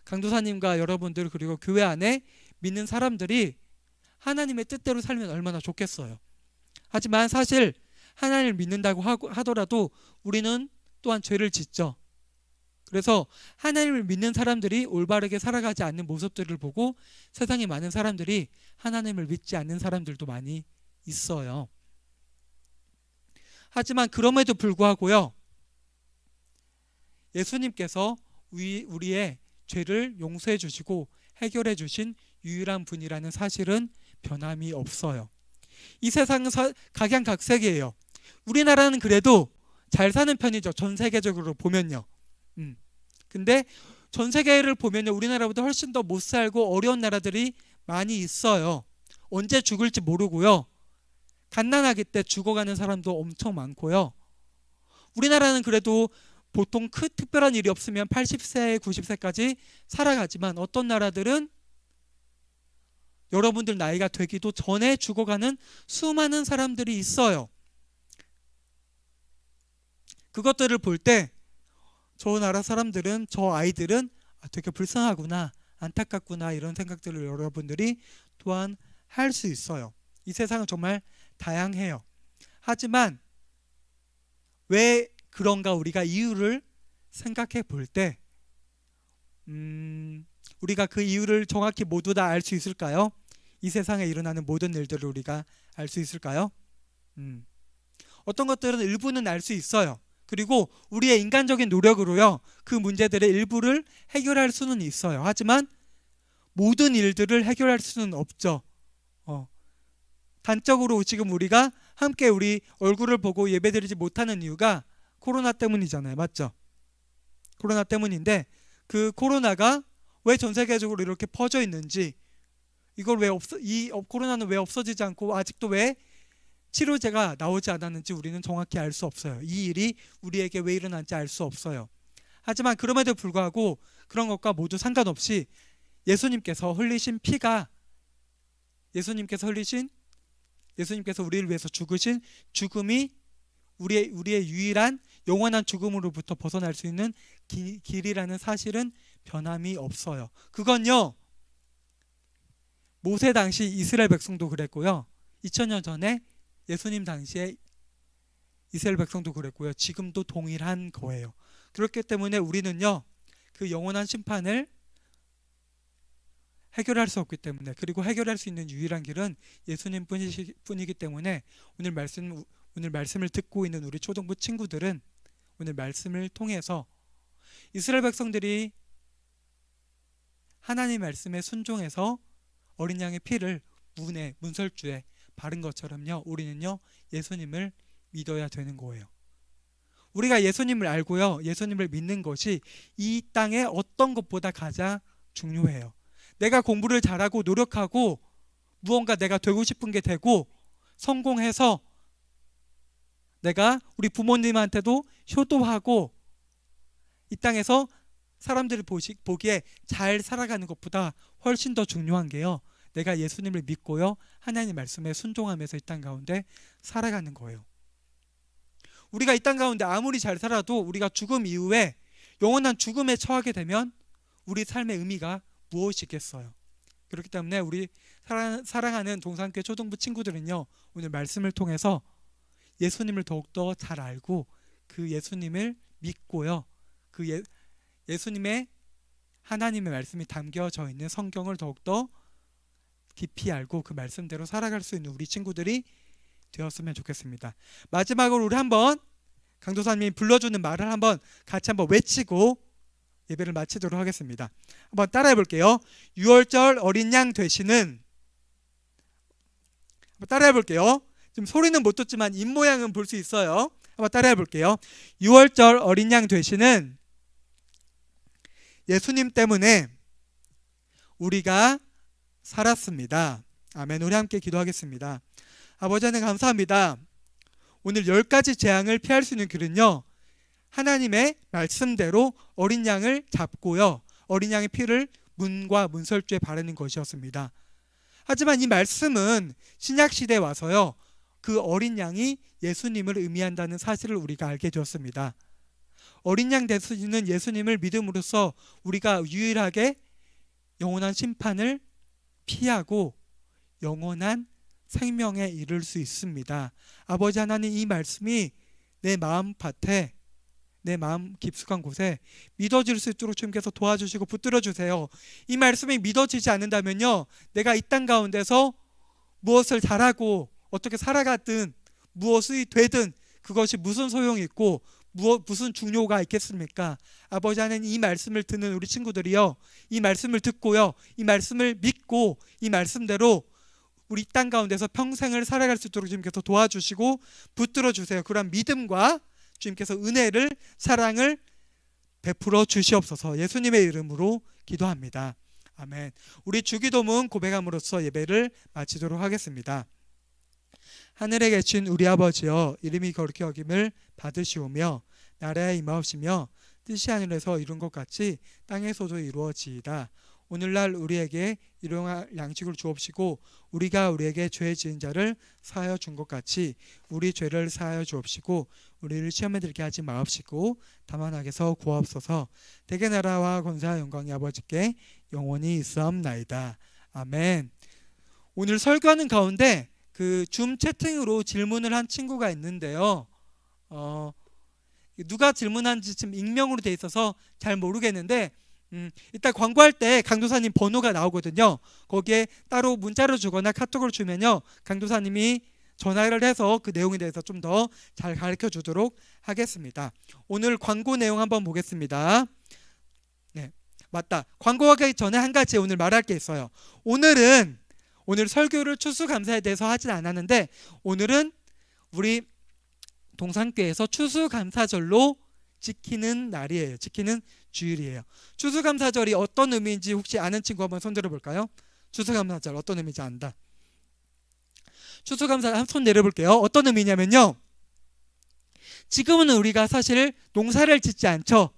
강도사님과 여러분들 그리고 교회 안에 믿는 사람들이 하나님의 뜻대로 살면 얼마나 좋겠어요. 하지만 사실 하나님을 믿는다고 하더라도 우리는 또한 죄를 짓죠. 그래서 하나님을 믿는 사람들이 올바르게 살아가지 않는 모습들을 보고 세상에 많은 사람들이 하나님을 믿지 않는 사람들도 많이 있어요. 하지만 그럼에도 불구하고요, 예수님께서 우리의 죄를 용서해 주시고 해결해 주신 유일한 분이라는 사실은 변함이 없어요. 이 세상은 각양각색이에요. 우리나라는 그래도 잘 사는 편이죠. 전 세계적으로 보면요. 근데 전 세계를 보면요, 우리나라보다 훨씬 더 못 살고 어려운 나라들이 많이 있어요. 언제 죽을지 모르고요, 갓난아기 때 죽어가는 사람도 엄청 많고요. 우리나라는 그래도 보통 특별한 일이 없으면 80세, 90세까지 살아가지만 어떤 나라들은 여러분들 나이가 되기도 전에 죽어가는 수많은 사람들이 있어요. 그것들을 볼 때 저 나라 사람들은, 저 아이들은 되게 불쌍하구나, 안타깝구나, 이런 생각들을 여러분들이 또한 할 수 있어요. 이 세상은 정말 다양해요. 하지만 왜 그런가, 우리가 이유를 생각해 볼 때 우리가 그 이유를 정확히 모두 다 알 수 있을까요? 이 세상에 일어나는 모든 일들을 우리가 알 수 있을까요? 어떤 것들은 일부는 알 수 있어요. 그리고 우리의 인간적인 노력으로요, 그 문제들의 일부를 해결할 수는 있어요. 하지만 모든 일들을 해결할 수는 없죠. 단적으로 지금 우리가 함께 우리 얼굴을 보고 예배드리지 못하는 이유가 코로나 때문이잖아요. 맞죠? 코로나 때문인데, 그 코로나가 왜 전 세계적으로 이렇게 퍼져 있는지, 이걸 이 코로나는 왜 없어지지 않고 아직도 왜 치료제가 나오지 않았는지 우리는 정확히 알 수 없어요. 이 일이 우리에게 왜 일어난지 알 수 없어요. 하지만 그럼에도 불구하고 그런 것과 모두 상관없이 예수님께서 흘리신 피가, 예수님께서 우리를 위해서 죽으신 죽음이 우리의 유일한 영원한 죽음으로부터 벗어날 수 있는 길이라는 사실은 변함이 없어요. 그건요, 모세 당시 이스라엘 백성도 그랬고요, 2000년 전에 예수님 당시에 이스라엘 백성도 그랬고요, 지금도 동일한 거예요. 그렇기 때문에 우리는요, 그 영원한 심판을 해결할 수 없기 때문에, 그리고 해결할 수 있는 유일한 길은 예수님 뿐이기 때문에 오늘 말씀을 듣고 있는 우리 초등부 친구들은 오늘 말씀을 통해서 이스라엘 백성들이 하나님 말씀에 순종해서 어린 양의 피를 문설주에 바른 것처럼요, 우리는요 예수님을 믿어야 되는 거예요. 우리가 예수님을 알고요, 예수님을 믿는 것이 이 땅의 어떤 것보다 가장 중요해요. 내가 공부를 잘하고 노력하고 무언가 내가 되고 싶은 게 되고 성공해서 내가 우리 부모님한테도 효도하고 이 땅에서 사람들이 보기에 잘 살아가는 것보다 훨씬 더 중요한 게요, 내가 예수님을 믿고요, 하나님 말씀에 순종하면서 이 땅 가운데 살아가는 거예요. 우리가 이 땅 가운데 아무리 잘 살아도 우리가 죽음 이후에 영원한 죽음에 처하게 되면 우리 삶의 의미가 무엇이겠어요? 그렇기 때문에 우리 사랑하는 동산교회 초등부 친구들은요, 오늘 말씀을 통해서 예수님을 더욱더 잘 알고 그 예수님을 믿고요, 그 예수님의 하나님의 말씀이 담겨져 있는 성경을 더욱더 깊이 알고 그 말씀대로 살아갈 수 있는 우리 친구들이 되었으면 좋겠습니다. 마지막으로 우리 한번 강도사님이 불러주는 말을 같이 한번 외치고 예배를 마치도록 하겠습니다. 한번 따라해 볼게요. 6월절 어린 양 되시는, 한번 따라해 볼게요. 지금 소리는 못 듣지만 입모양은 볼 수 있어요. 한번 따라해 볼게요. 6월절 어린 양 되시는 예수님 때문에 우리가 살았습니다. 아멘. 우리 함께 기도하겠습니다. 아버지 하나님 감사합니다. 오늘 10가지 재앙을 피할 수 있는 길은요, 하나님의 말씀대로 어린 양을 잡고요, 어린 양의 피를 문과 문설주에 바르는 것이었습니다. 하지만 이 말씀은 신약시대에 와서요, 그 어린 양이 예수님을 의미한다는 사실을 우리가 알게 되었습니다. 어린 양 되시는 예수님을 믿음으로써 우리가 유일하게 영원한 심판을 피하고 영원한 생명에 이를 수 있습니다. 아버지 하나님, 이 말씀이 내 마음밭에, 내 마음 깊숙한 곳에 믿어질 수 있도록 주님께서 도와주시고 붙들어 주세요. 이 말씀이 믿어지지 않는다면요, 내가 이 땅 가운데서 무엇을 잘하고 어떻게 살아갔든 무엇이 되든 그것이 무슨 소용이 있고 무슨 중요가 있겠습니까? 아버지 하나님, 이 말씀을 듣는 우리 친구들이요, 이 말씀을 듣고요, 이 말씀을 믿고 이 말씀대로 우리 땅 가운데서 평생을 살아갈 수 있도록 주님께서 도와주시고 붙들어 주세요. 그런 믿음과 주님께서 은혜를, 사랑을 베풀어 주시옵소서. 예수님의 이름으로 기도합니다. 아멘. 우리 주기도문 고백함으로써 예배를 마치도록 하겠습니다. 하늘에 계신 우리 아버지여, 이름이 거룩히 여김을 받으시오며 나라에 임하옵시며 뜻이 하늘에서 이룬 것 같이 땅에서도 이루어지이다. 오늘날 우리에게 일용할 양식을 주옵시고 우리가 우리에게 죄 지은 자를 사하여 준 것 같이 우리 죄를 사하여 주옵시고 우리를 시험에 들게 하지 마옵시고 다만 악에서 구하옵소서. 대개 나라와 권세와 영광이 아버지께 영원히 있사옵나이다. 아멘. 오늘 설교하는 가운데 그 줌 채팅으로 질문을 한 친구가 있는데요, 누가 질문한지 지금 익명으로 돼 있어서 잘 모르겠는데, 이따 광고할 때 강도사님 번호가 나오거든요. 거기에 따로 문자로 주거나 카톡으로 주면요, 강도사님이 전화를 해서 그 내용에 대해서 좀 더 잘 가르쳐 주도록 하겠습니다. 오늘 광고 내용 한번 보겠습니다. 네, 맞다. 광고하기 전에 한 가지 오늘 말할 게 있어요. 오늘 설교를 추수감사에 대해서 하진 않았는데, 오늘은 우리 동산교회에서 추수감사절로 지키는 날이에요. 지키는 주일이에요. 추수감사절이 어떤 의미인지 혹시 아는 친구 한번 손 들어볼까요? 추수감사절 어떤 의미인지 안다. 추수감사 손 내려볼게요. 어떤 의미냐면요, 지금은 우리가 사실 농사를 짓지 않죠.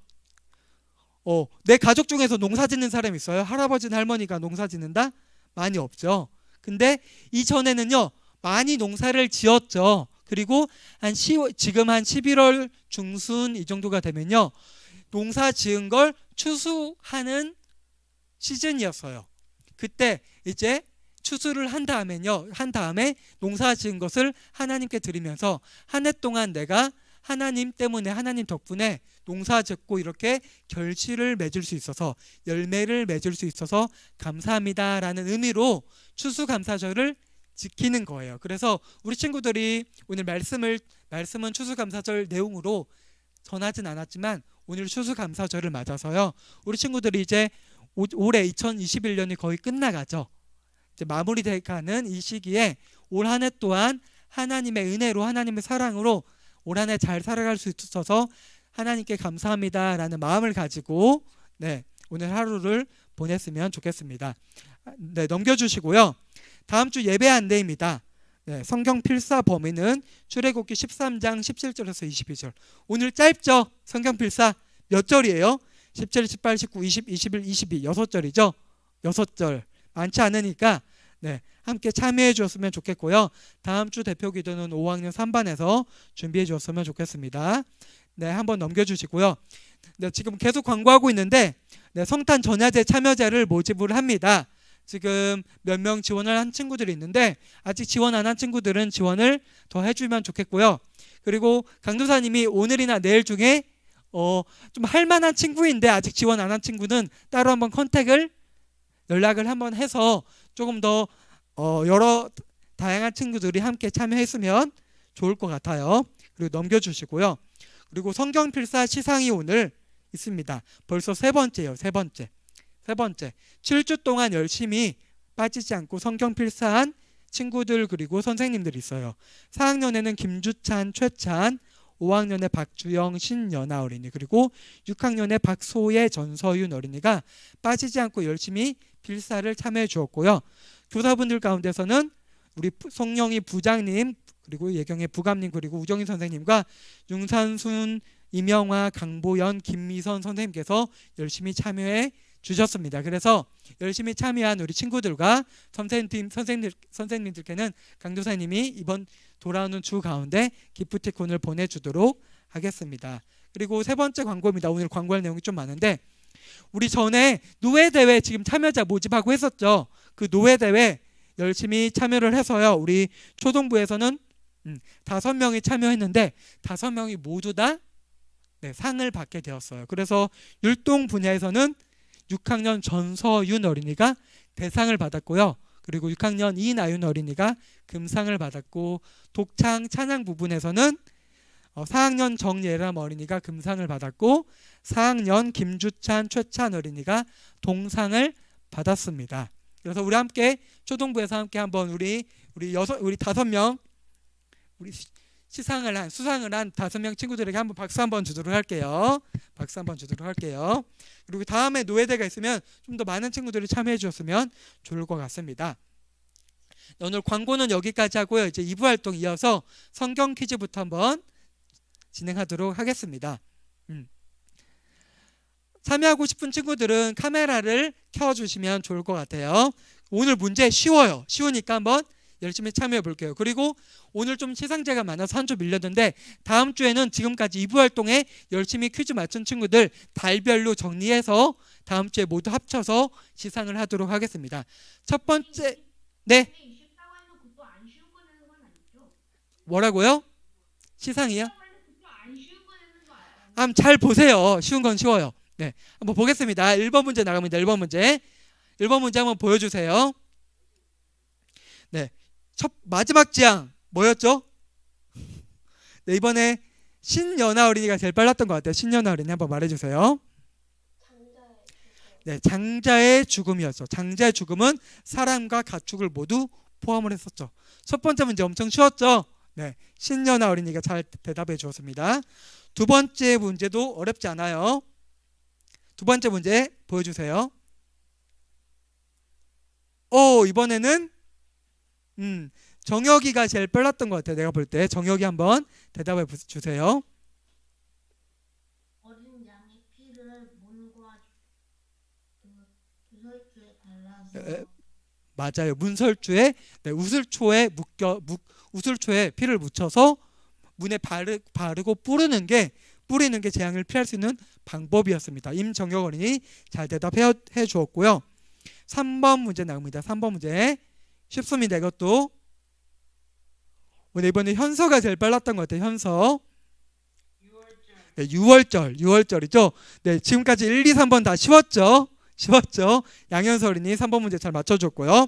내 가족 중에서 농사 짓는 사람 있어요? 할아버지나 할머니가 농사 짓는다? 많이 없죠. 근데 이전에는요, 많이 농사를 지었죠. 그리고 지금 한 11월 중순 이 정도가 되면요, 농사 지은 걸 추수하는 시즌이었어요. 그때 이제 추수를 한 다음에 농사 지은 것을 하나님께 드리면서 한 해 동안 내가 하나님 때문에, 하나님 덕분에 농사 짓고 이렇게 결실을 맺을 수 있어서, 열매를 맺을 수 있어서 감사합니다라는 의미로 추수감사절을 지키는 거예요. 그래서 우리 친구들이 오늘 말씀은 추수감사절 내용으로 전하진 않았지만 오늘 추수감사절을 맞아서요, 우리 친구들이 이제 올해 2021년이 거의 끝나가죠. 이제 마무리돼가는 이 시기에 올 한 해 동안 하나님의 은혜로, 하나님의 사랑으로 올 한 해 잘 살아갈 수 있어서 하나님께 감사합니다라는 마음을 가지고 오늘 하루를 보냈으면 좋겠습니다. 넘겨주시고요. 다음 주 예배 안내입니다. 성경 필사 범위는 출애굽기 13장 17절에서 22절. 오늘 짧죠? 성경 필사 몇 절이에요? 17, 18, 19, 20, 21, 22 6절이죠? 6절. 많지 않으니까 함께 참여해 주었으면 좋겠고요. 다음 주 대표 기도는 5학년 3반에서 준비해 주었으면 좋겠습니다. 한번 넘겨주시고요. 지금 계속 광고하고 있는데 성탄 전야제 참여자를 모집을 합니다. 지금 몇 명 지원을 한 친구들이 있는데 아직 지원 안 한 친구들은 지원을 더 해주면 좋겠고요. 그리고 강도사님이 오늘이나 내일 중에 좀 할만한 친구인데 아직 지원 안 한 친구는 따로 한번 연락을 한번 해서 조금 더 여러 다양한 친구들이 함께 참여했으면 좋을 것 같아요. 그리고 넘겨주시고요. 그리고 성경 필사 시상이 오늘 있습니다. 벌써 세 번째예요. 세 번째. 7주 동안 열심히 빠지지 않고 성경 필사한 친구들 그리고 선생님들이 있어요. 4학년에는 김주찬, 최찬, 5학년에 박주영, 신연아 어린이, 그리고 6학년에 박소혜, 전서윤 어린이가 빠지지 않고 열심히 빌사를 참여해 주었고요. 교사분들 가운데서는 우리 송영희 부장님, 그리고 예경의 부감님, 그리고 우정희 선생님과 윤산순, 이명화, 강보연, 김미선 선생님께서 열심히 참여해 주셨습니다. 그래서 열심히 참여한 우리 친구들과 선생님들께는 강도사님이 이번 돌아오는 주 가운데 기프티콘을 보내주도록 하겠습니다. 그리고 세 번째 광고입니다. 오늘 광고할 내용이 좀 많은데, 우리 전에 노예대회 지금 참여자 모집하고 했었죠. 그 노예대회 열심히 참여를 해서요, 우리 초등부에서는 5명이 참여했는데 5명이 모두 다 상을 받게 되었어요. 그래서 율동 분야에서는 6학년 전서윤 어린이가 대상을 받았고요. 그리고 6학년 이나윤 어린이가 금상을 받았고, 독창 찬양 부분에서는 4학년 정예람 어린이가 금상을 받았고, 4학년 김주찬, 최찬 어린이가 동상을 받았습니다. 그래서 우리 함께 초등부에서 함께 한번 우리 5명 우리 수상을 한 5명 친구들에게 한번 박수 한번 주도록 할게요. 박수 한번 주도록 할게요. 그리고 다음에 노예대가 있으면 좀 더 많은 친구들이 참여해 주셨으면 좋을 것 같습니다. 오늘 광고는 여기까지 하고요. 이제 2부 활동 이어서 성경 퀴즈부터 한번 진행하도록 하겠습니다. 참여하고 싶은 친구들은 카메라를 켜주시면 좋을 것 같아요. 오늘 문제 쉬워요. 쉬우니까 한번 열심히 참여해 볼게요. 그리고 오늘 좀 시상제가 많아서 한 주 밀렸는데, 다음 주에는 지금까지 2부 활동에 열심히 퀴즈 맞춘 친구들 달별로 정리해서 다음 주에 모두 합쳐서 시상을 하도록 하겠습니다. 첫 번째, 네? 뭐라고요? 시상이요? 한번 잘 보세요. 쉬운 건 쉬워요. 네, 한번 보겠습니다. 1번 문제 나갑니다. 1번 문제 한번 보여주세요. 네, 마지막 지향 뭐였죠? 네, 이번에 신연아 어린이가 제일 빨랐던 것 같아요. 신연아 어린이 한번 말해주세요. 네, 장자의 죽음이었죠. 장자의 죽음은 사람과 가축을 모두 포함을 했었죠. 첫 번째 문제 엄청 쉬웠죠? 네, 신연아 어린이가 잘 대답해 주었습니다. 두 번째 문제도 어렵지 않아요. 두 번째 문제 보여주세요. 이번에는 정혁이가 제일 빨랐던 것 같아요. 내가 볼 때 정혁이 한번 대답해 주세요. 어린 양의 피를 문과 우설주에 발라서 맞아요. 문설주에 우슬초에 피를 묻혀서 문에 바르고 뿌리는 게 재앙을 피할 수 있는 방법이었습니다. 임정혁 어린이 잘 대답해 주었고요. 3번 문제 나옵니다. 3번 문제 쉽습니다. 이것도 오늘 이번에 현서가 제일 빨랐던 것 같아요. 현서. 네, 6월절이죠. 네, 지금까지 1, 2, 3번 다 쉬웠죠. 양현서 어린이 3번 문제 잘 맞춰줬고요.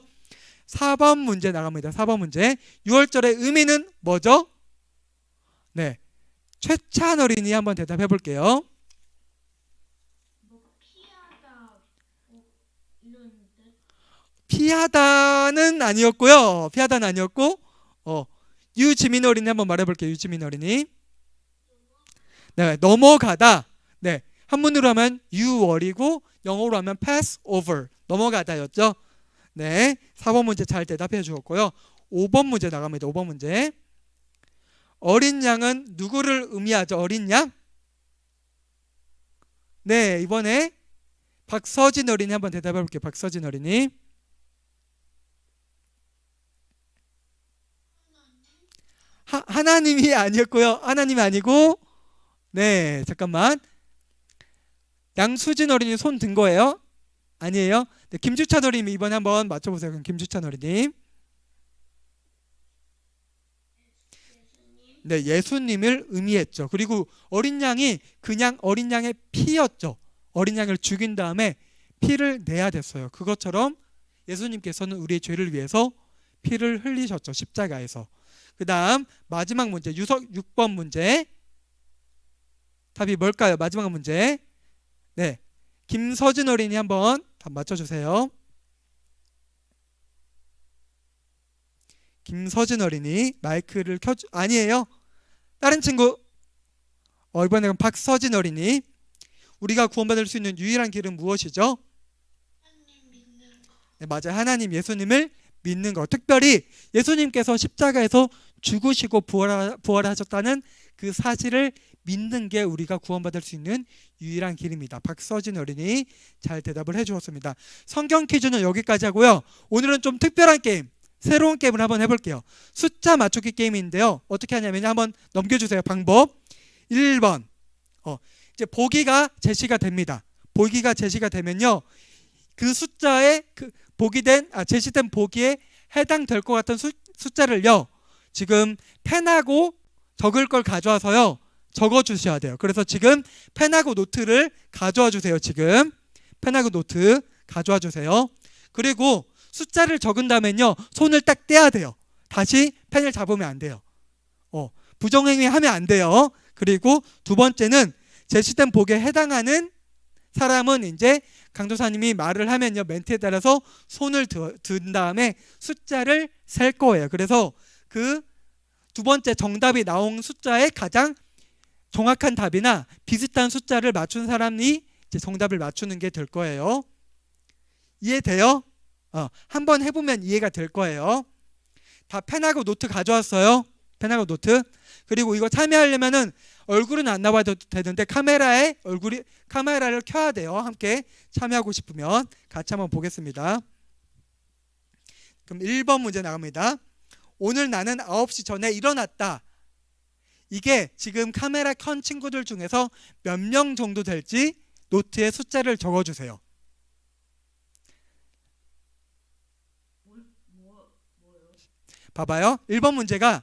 4번 문제 나갑니다. 4번 문제 6월절의 의미는 뭐죠? 네, 최찬 어린이 한번 대답해 볼게요. 피하다는 아니었고요. 유지민 어린이 한번 말해볼게요. 유지민 어린이. 네, 넘어가다. 네, 한문으로 하면 유월이고 영어로 하면 pass over, 넘어가다였죠. 네, 4번 문제 잘 대답해 주었고요. 5번 문제 나갑니다. 5번 문제. 어린 양은 누구를 의미하죠? 어린 양? 네, 이번에 박서진 어린이 한번 대답해 볼게요. 박서진 어린이. 하나님이 아니었고요. 하나님이 아니고, 네, 잠깐만. 양수진 어린이 손 든 거예요? 아니에요? 네, 김주찬 어린이 이번에 한번 맞춰보세요. 그럼 김주찬 어린이. 네, 예수님을 의미했죠. 그리고 어린 양이 그냥 어린 양의 피였죠. 어린 양을 죽인 다음에 피를 내야 됐어요. 그것처럼 예수님께서는 우리의 죄를 위해서 피를 흘리셨죠. 십자가에서. 그 다음 마지막 문제 6번 문제. 답이 뭘까요? 마지막 문제. 네, 김서진 어린이 한번 답 맞춰주세요. 김서진 어린이 마이크를 켜주 아니에요. 다른 친구. 이번에는 박서진 어린이. 우리가 구원받을 수 있는 유일한 길은 무엇이죠? 네, 맞아요. 하나님 예수님을 믿는 것. 특별히 예수님께서 십자가에서 죽으시고 부활하셨다는 그 사실을 믿는 게 우리가 구원받을 수 있는 유일한 길입니다. 박서진 어린이 잘 대답을 해주었습니다. 성경 퀴즈는 여기까지 하고요. 오늘은 좀 특별한 게임, 새로운 게임을 한번 해볼게요. 숫자 맞추기 게임인데요. 어떻게 하냐면 한번 넘겨주세요. 방법 1번. 이제 보기가 제시가 됩니다. 보기가 제시가 되면요, 그 숫자에 제시된 보기에 해당될 것 같은 숫자를요, 지금 펜하고 적을 걸 가져와서요 적어 주셔야 돼요. 그래서 지금 펜하고 노트를 가져와 주세요. 지금 펜하고 노트 가져와 주세요. 그리고 숫자를 적은 다음엔요 손을 딱 떼야 돼요. 다시 펜을 잡으면 안 돼요. 부정행위 하면 안 돼요. 그리고 두 번째는 제시된 보기에 해당하는 사람은 이제 강도사님이 말을 하면요 멘트에 따라서 손을 든 다음에 숫자를 셀 거예요. 그래서 그 두 번째 정답이 나온 숫자에 가장 정확한 답이나 비슷한 숫자를 맞춘 사람이 이제 정답을 맞추는 게 될 거예요. 이해돼요? 한번 해보면 이해가 될 거예요. 다 펜하고 노트 가져왔어요. 펜하고 노트. 그리고 이거 참여하려면은 얼굴은 안 나와도 되는데 카메라를 켜야 돼요. 함께 참여하고 싶으면 같이 한번 보겠습니다. 그럼 1번 문제 나갑니다. 오늘 나는 9시 전에 일어났다. 이게 지금 카메라 켠 친구들 중에서 몇 명 정도 될지 노트에 숫자를 적어주세요. 봐봐요. 1번 문제가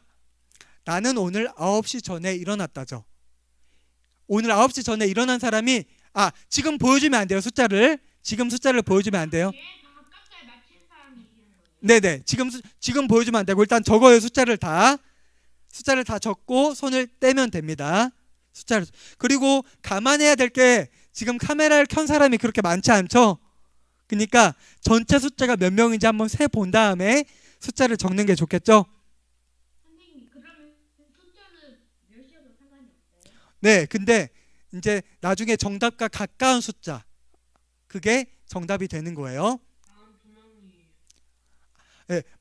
나는 오늘 9시 전에 일어났다죠. 오늘 9시 전에 일어난 사람이 지금 보여주면 안 돼요. 지금 숫자를 보여주면 안 돼요. 네네. 지금 보여주면 안 되고 일단 적어요. 숫자를 다 적고 손을 떼면 됩니다. 그리고 감안해야 될 게 지금 카메라를 켠 사람이 그렇게 많지 않죠. 그러니까 전체 숫자가 몇 명인지 한번 세 본 다음에 숫자를 적는 게 좋겠죠. 선생님, 그러면 숫자는 몇이어도 상관이 없어요? 네, 근데 이제 나중에 정답과 가까운 숫자, 그게 정답이 되는 거예요.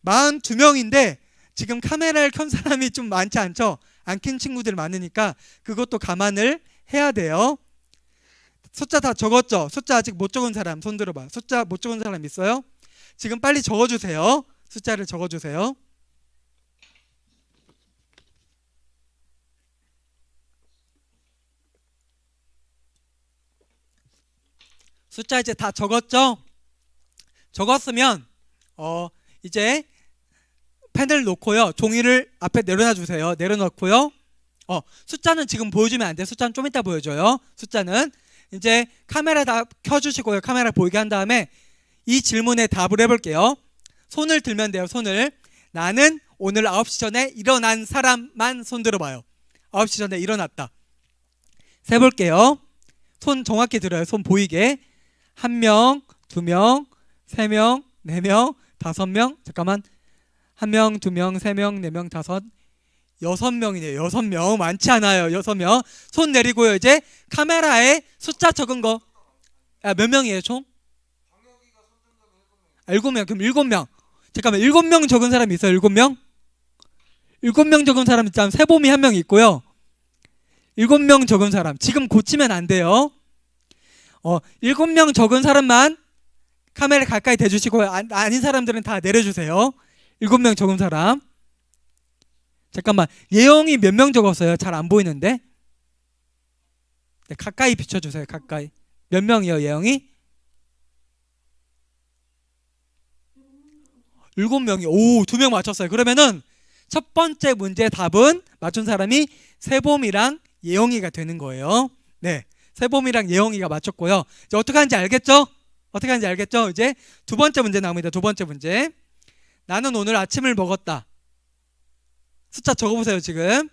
42명인데 지금 카메라를 켠 사람이 좀 많지 않죠? 안 켠 친구들 많으니까 그것도 감안을 해야 돼요. 숫자 다 적었죠? 숫자 아직 못 적은 사람 손 들어봐. 숫자 못 적은 사람 있어요? 지금 빨리 적어주세요. 숫자를 적어주세요. 숫자 이제 다 적었죠? 적었으면 이제 펜을 놓고요. 종이를 앞에 내려놔 주세요. 내려놓고요. 숫자는 지금 보여주면 안 돼요. 숫자는 좀 이따 보여줘요. 숫자는 이제 카메라 다 켜주시고요. 카메라 보이게 한 다음에 이 질문에 답을 해볼게요. 손을 들면 돼요. 손을. 나는 오늘 9시 전에 일어난 사람만 손 들어봐요. 9시 전에 일어났다. 세볼게요. 손 정확히 들어요. 손 보이게. 1명, 2명, 3명, 4명, 5명. 잠깐만. 1명, 2명, 3명, 4명, 6명이네요. 6명. 많지 않아요. 6명. 손 내리고요. 이제 카메라에 숫자 적은 거. 몇 명이에요, 총? 7명. 그럼 7명. 잠깐만. 7명 적은 사람 있어요? 7명? 7명 적은 사람 있잖아요. 세봄이 1명 있고요. 7명 적은 사람. 지금 고치면 안 돼요. 7명 적은 사람만 카메라 가까이 대주시고요. 아닌 사람들은 다 내려주세요. 7명 적은 사람. 잠깐만. 예영이 몇 명 적었어요? 잘 안 보이는데. 네, 가까이 비춰주세요. 가까이. 몇 명이요, 예영이? 7명이. 오, 2명 맞췄어요. 그러면은 첫 번째 문제 답은 맞춘 사람이 세봄이랑 예영이가 되는 거예요. 네, 세봄이랑 예영이가 맞췄고요. 이제 어떻게 하는지 알겠죠? 어떻게 하는지 알겠죠? 이제 두 번째 문제 나옵니다. 두 번째 문제. 나는 오늘 아침을 먹었다. 숫자 적어보세요. 지금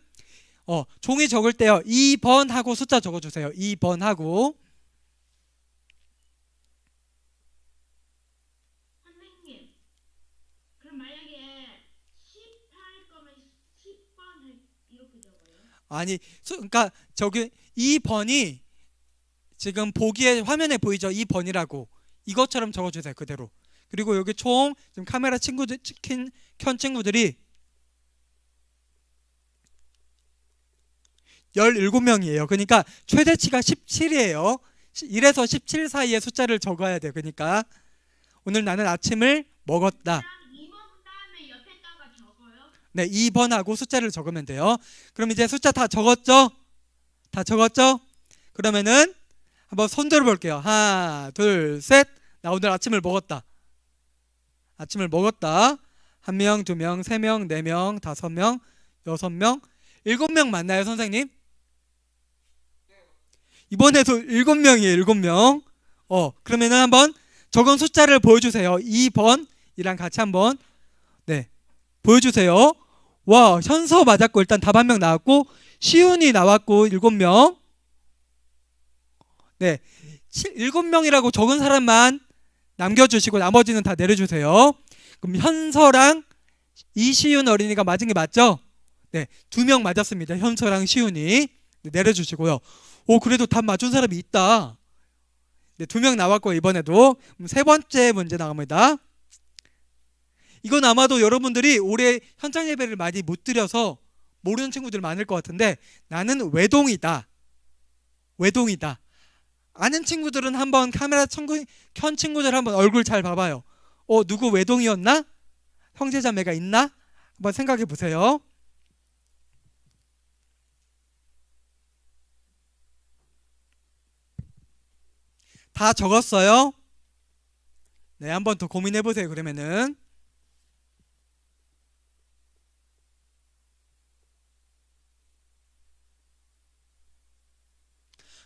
종이 적을 때요 2번 하고 숫자 적어주세요. 2번 하고. 선생님, 그럼 만약에 아니, 그러니까 저기 2번이 지금 보기에 화면에 보이죠? 2번이라고. 이것처럼 적어주세요. 그대로. 그리고 여기 총 지금 카메라 친구들 켠 친구들이 17명이에요. 그러니까 최대치가 17이에요. 1에서 17 사이의 숫자를 적어야 돼요. 그러니까 오늘 나는 아침을 먹었다. 그럼 2번 다음에 옆에다가 적어요? 네, 2번하고 숫자를 적으면 돼요. 그럼 이제 숫자 다 적었죠? 다 적었죠? 그러면은 한번 손 들어볼게요. 하나, 둘, 셋. 나 오늘 아침을 먹었다. 아침을 먹었다. 1명, 2명, 3명, 4명, 5명, 6명, 7명 맞나요, 선생님? 이번에도 7명이에요, 7명. 그러면은 한번 적은 숫자를 보여주세요. 2번이랑 같이 한번, 네, 보여주세요. 와, 현서 맞았고, 일단 답 한 명 나왔고, 시훈이 나왔고, 7명. 네, 7명이라고 적은 사람만 남겨주시고, 나머지는 다 내려주세요. 그럼 현서랑 이시훈 어린이가 맞은 게 맞죠? 네, 2명 맞았습니다. 현서랑 시훈이. 네, 내려주시고요. 오, 그래도 답 맞춘 사람이 있다. 네, 2명 나왔고 이번에도 세 번째 문제 나갑니다. 이건 아마도 여러분들이 올해 현장 예배를 많이 못 드려서 모르는 친구들 많을 것 같은데 나는 외동이다. 외동이다. 아는 친구들은 한번 카메라 켠 친구들 한번 얼굴 잘 봐봐요. 누구 외동이었나? 형제자매가 있나? 한번 생각해 보세요. 다 적었어요? 네, 한번 더 고민해 보세요. 그러면은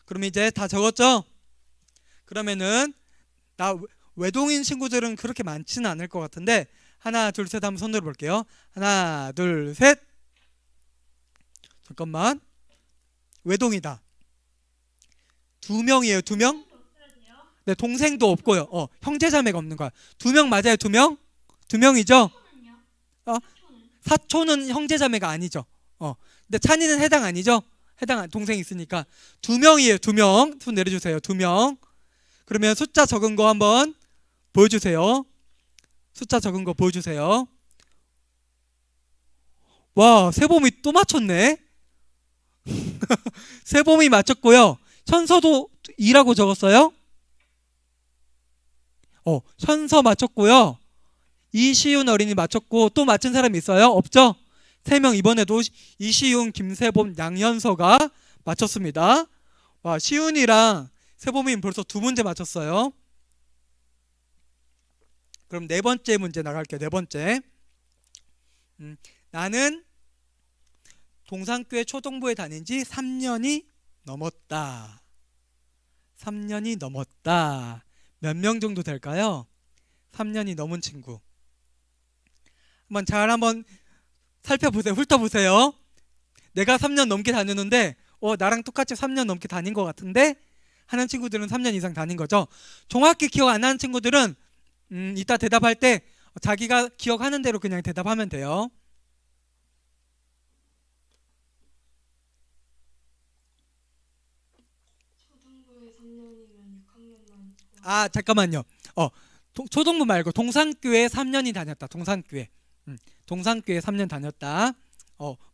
그럼 이제 다 적었죠? 그러면은 나 외동인 친구들은 그렇게 많지는 않을 것 같은데 하나, 둘, 셋 한번 손 들어볼게요. 하나, 둘, 셋. 잠깐만. 외동이다. 2명이에요. 2명? 네, 동생도 없고요. 형제자매가 없는 거야. 2명 맞아요. 2명? 2명이죠? 사촌은요? 어? 사촌은? 사촌은 형제자매가 아니죠. 근데 찬이는 해당 아니죠? 동생 있으니까 2명이에요. 2명. 손 내려주세요. 2명. 그러면 숫자 적은 거 한번 보여주세요. 숫자 적은 거 보여주세요. 와, 세범이 또 맞췄네. 세범이 맞췄고요. 현서도 2라고 적었어요. 현서 맞췄고요. 이시훈 어린이 맞췄고 또 맞춘 사람이 있어요? 없죠? 3명 이번에도 이시훈, 김세범, 양현서가 맞췄습니다. 와, 시훈이랑 세범이 벌써 2문제 맞췄어요. 그럼 네 번째 문제 나갈게요. 네 번째. 나는 동산교회 초등부에 다닌 지 3년이 넘었다. 3년이 넘었다. 몇 명 정도 될까요? 3년이 넘은 친구. 한번 살펴보세요. 훑어보세요. 내가 3년 넘게 다녔는데 나랑 똑같이 3년 넘게 다닌 것 같은데 하는 친구들은 3년 이상 다닌 거죠. 정확히 기억 안 나는 친구들은 이따 대답할 때 자기가 기억하는 대로 그냥 대답하면 돼요. 초등부에 3년이면 6학년만. 아, 잠깐만요. 초등부 말고 동산교회 3년이 다녔다. 동산교회. 동산교회 3년 다녔다.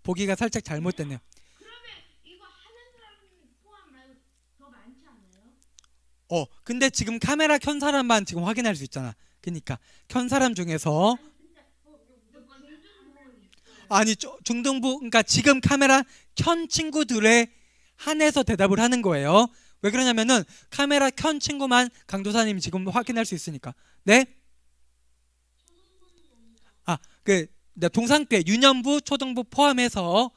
보기가 살짝 잘못됐네요. 그러면 이거 하는 사람 포함 말고 더 많지 않아요? 근데 지금 카메라 켠 사람만 지금 확인할 수 있잖아. 그러니까 켠 사람 중에서 아니 중등부 그러니까 지금 카메라 켠 친구들에 한해서 대답을 하는 거예요. 왜 그러냐면은 카메라 켠 친구만 강도사님이 지금 확인할 수 있으니까. 네? 동산교회 유년부 초등부 포함해서요.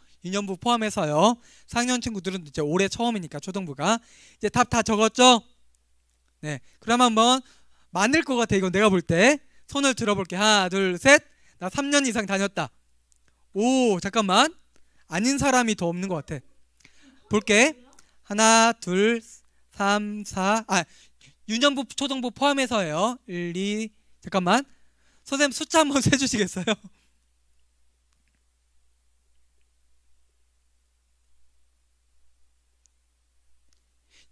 4학년 친구들은 이제 올해 처음이니까 초등부가 이제 답 다 적었죠? 네. 그럼 한번 많을 것 같아. 이건 내가 볼 때 손을 들어볼게. 하나, 둘, 셋. 나 3년 이상 다녔다. 오, 잠깐만. 아닌 사람이 더 없는 것 같아. 볼게. 하나, 둘, 3, 4. 유년부 초등부 포함해서예요. 1, 2. 잠깐만. 선생님 숫자 한번 세주시겠어요?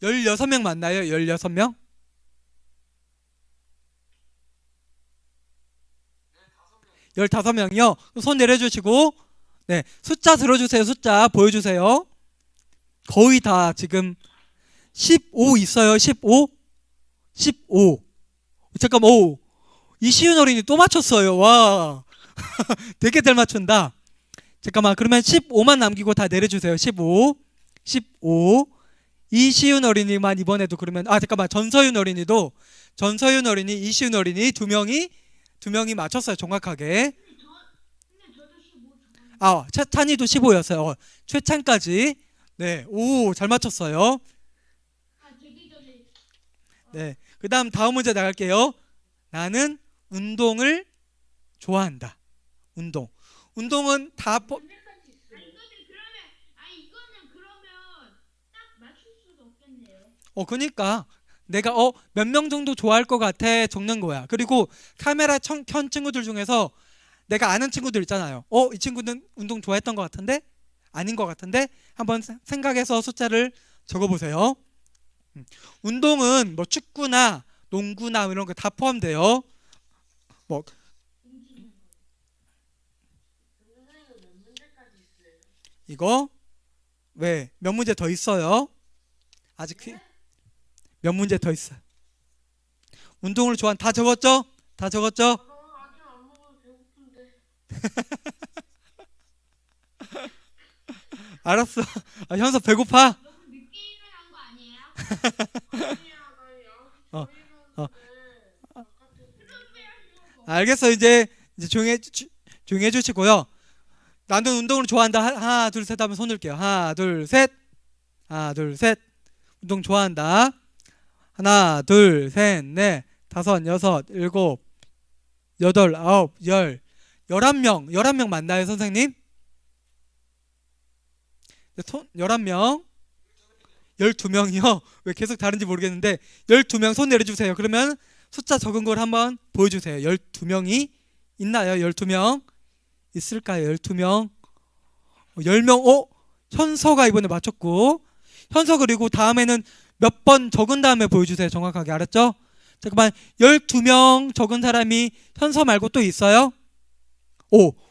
16명 맞나요? 16명? 열다섯 명이요. 손 내려주시고, 네, 숫자 들어주세요. 숫자 보여주세요. 거의 다 지금 15 있어요. 15? 15. 잠깐만, 오. 이시윤 어린이 또 맞췄어요. 와. 되게 잘 맞춘다. 잠깐만, 그러면 15만 남기고 다 내려주세요. 15. 15. 이시윤 어린이만 이번에도 그러면, 잠깐만, 전서윤 어린이, 이시윤 어린이 두 명이 맞췄어요. 정확하게. 근데 저도 15 좋아해요. 최찬이도 15였어요. 최찬까지. 네, 오, 잘 맞췄어요. 되기 전에 네, 다음 문제 나갈게요. 나는 운동을 좋아한다. 운동은 다 언제까지 있어요? 이거는 그러면 딱 맞출 수가 없겠네요. 그니까 내가 몇 명 정도 좋아할 것 같아 적는 거야. 그리고 카메라 켠 친구들 중에서 내가 아는 친구들 있잖아요. 이 친구는 운동 좋아했던 것 같은데? 아닌 것 같은데? 한번 생각해서 숫자를 적어보세요. 운동은 뭐 축구나 농구나 이런 거 다 포함돼요. 뭐 이거 왜 몇 문제 더 있어요? 아직 몇 문제 더 있어요. 운동을 좋아한 다 적었죠? 다 적었죠? 아직 안 먹어도 배고픈데. 알았어. 현서 배고파? 너무 늦게 일어난 거 아니에요? 아니야, 나 어, 양이 어. 바깥에서 알겠어. 이제 조용히 해주시고요. 나는 운동을 좋아한다. 하나 둘 셋 하면 손 들게요. 하나 둘 셋. 하나 둘 셋. 운동 좋아한다. 하나 둘 셋 넷 다섯 여섯 일곱 여덟 아홉 열 11명 맞나요, 선생님? 11명 12명이요? 왜 계속 다른지 모르겠는데 12명 손 내려주세요. 그러면 숫자 적은 걸 한번 보여주세요. 12명이 있나요? 12명 있을까요? 12명 10명 현서가 이번에 맞췄고 현서 그리고 다음에는 몇 번 적은 다음에 보여주세요. 정확하게 알았죠? 잠깐만 12명 적은 사람이 현서 말고 또 있어요?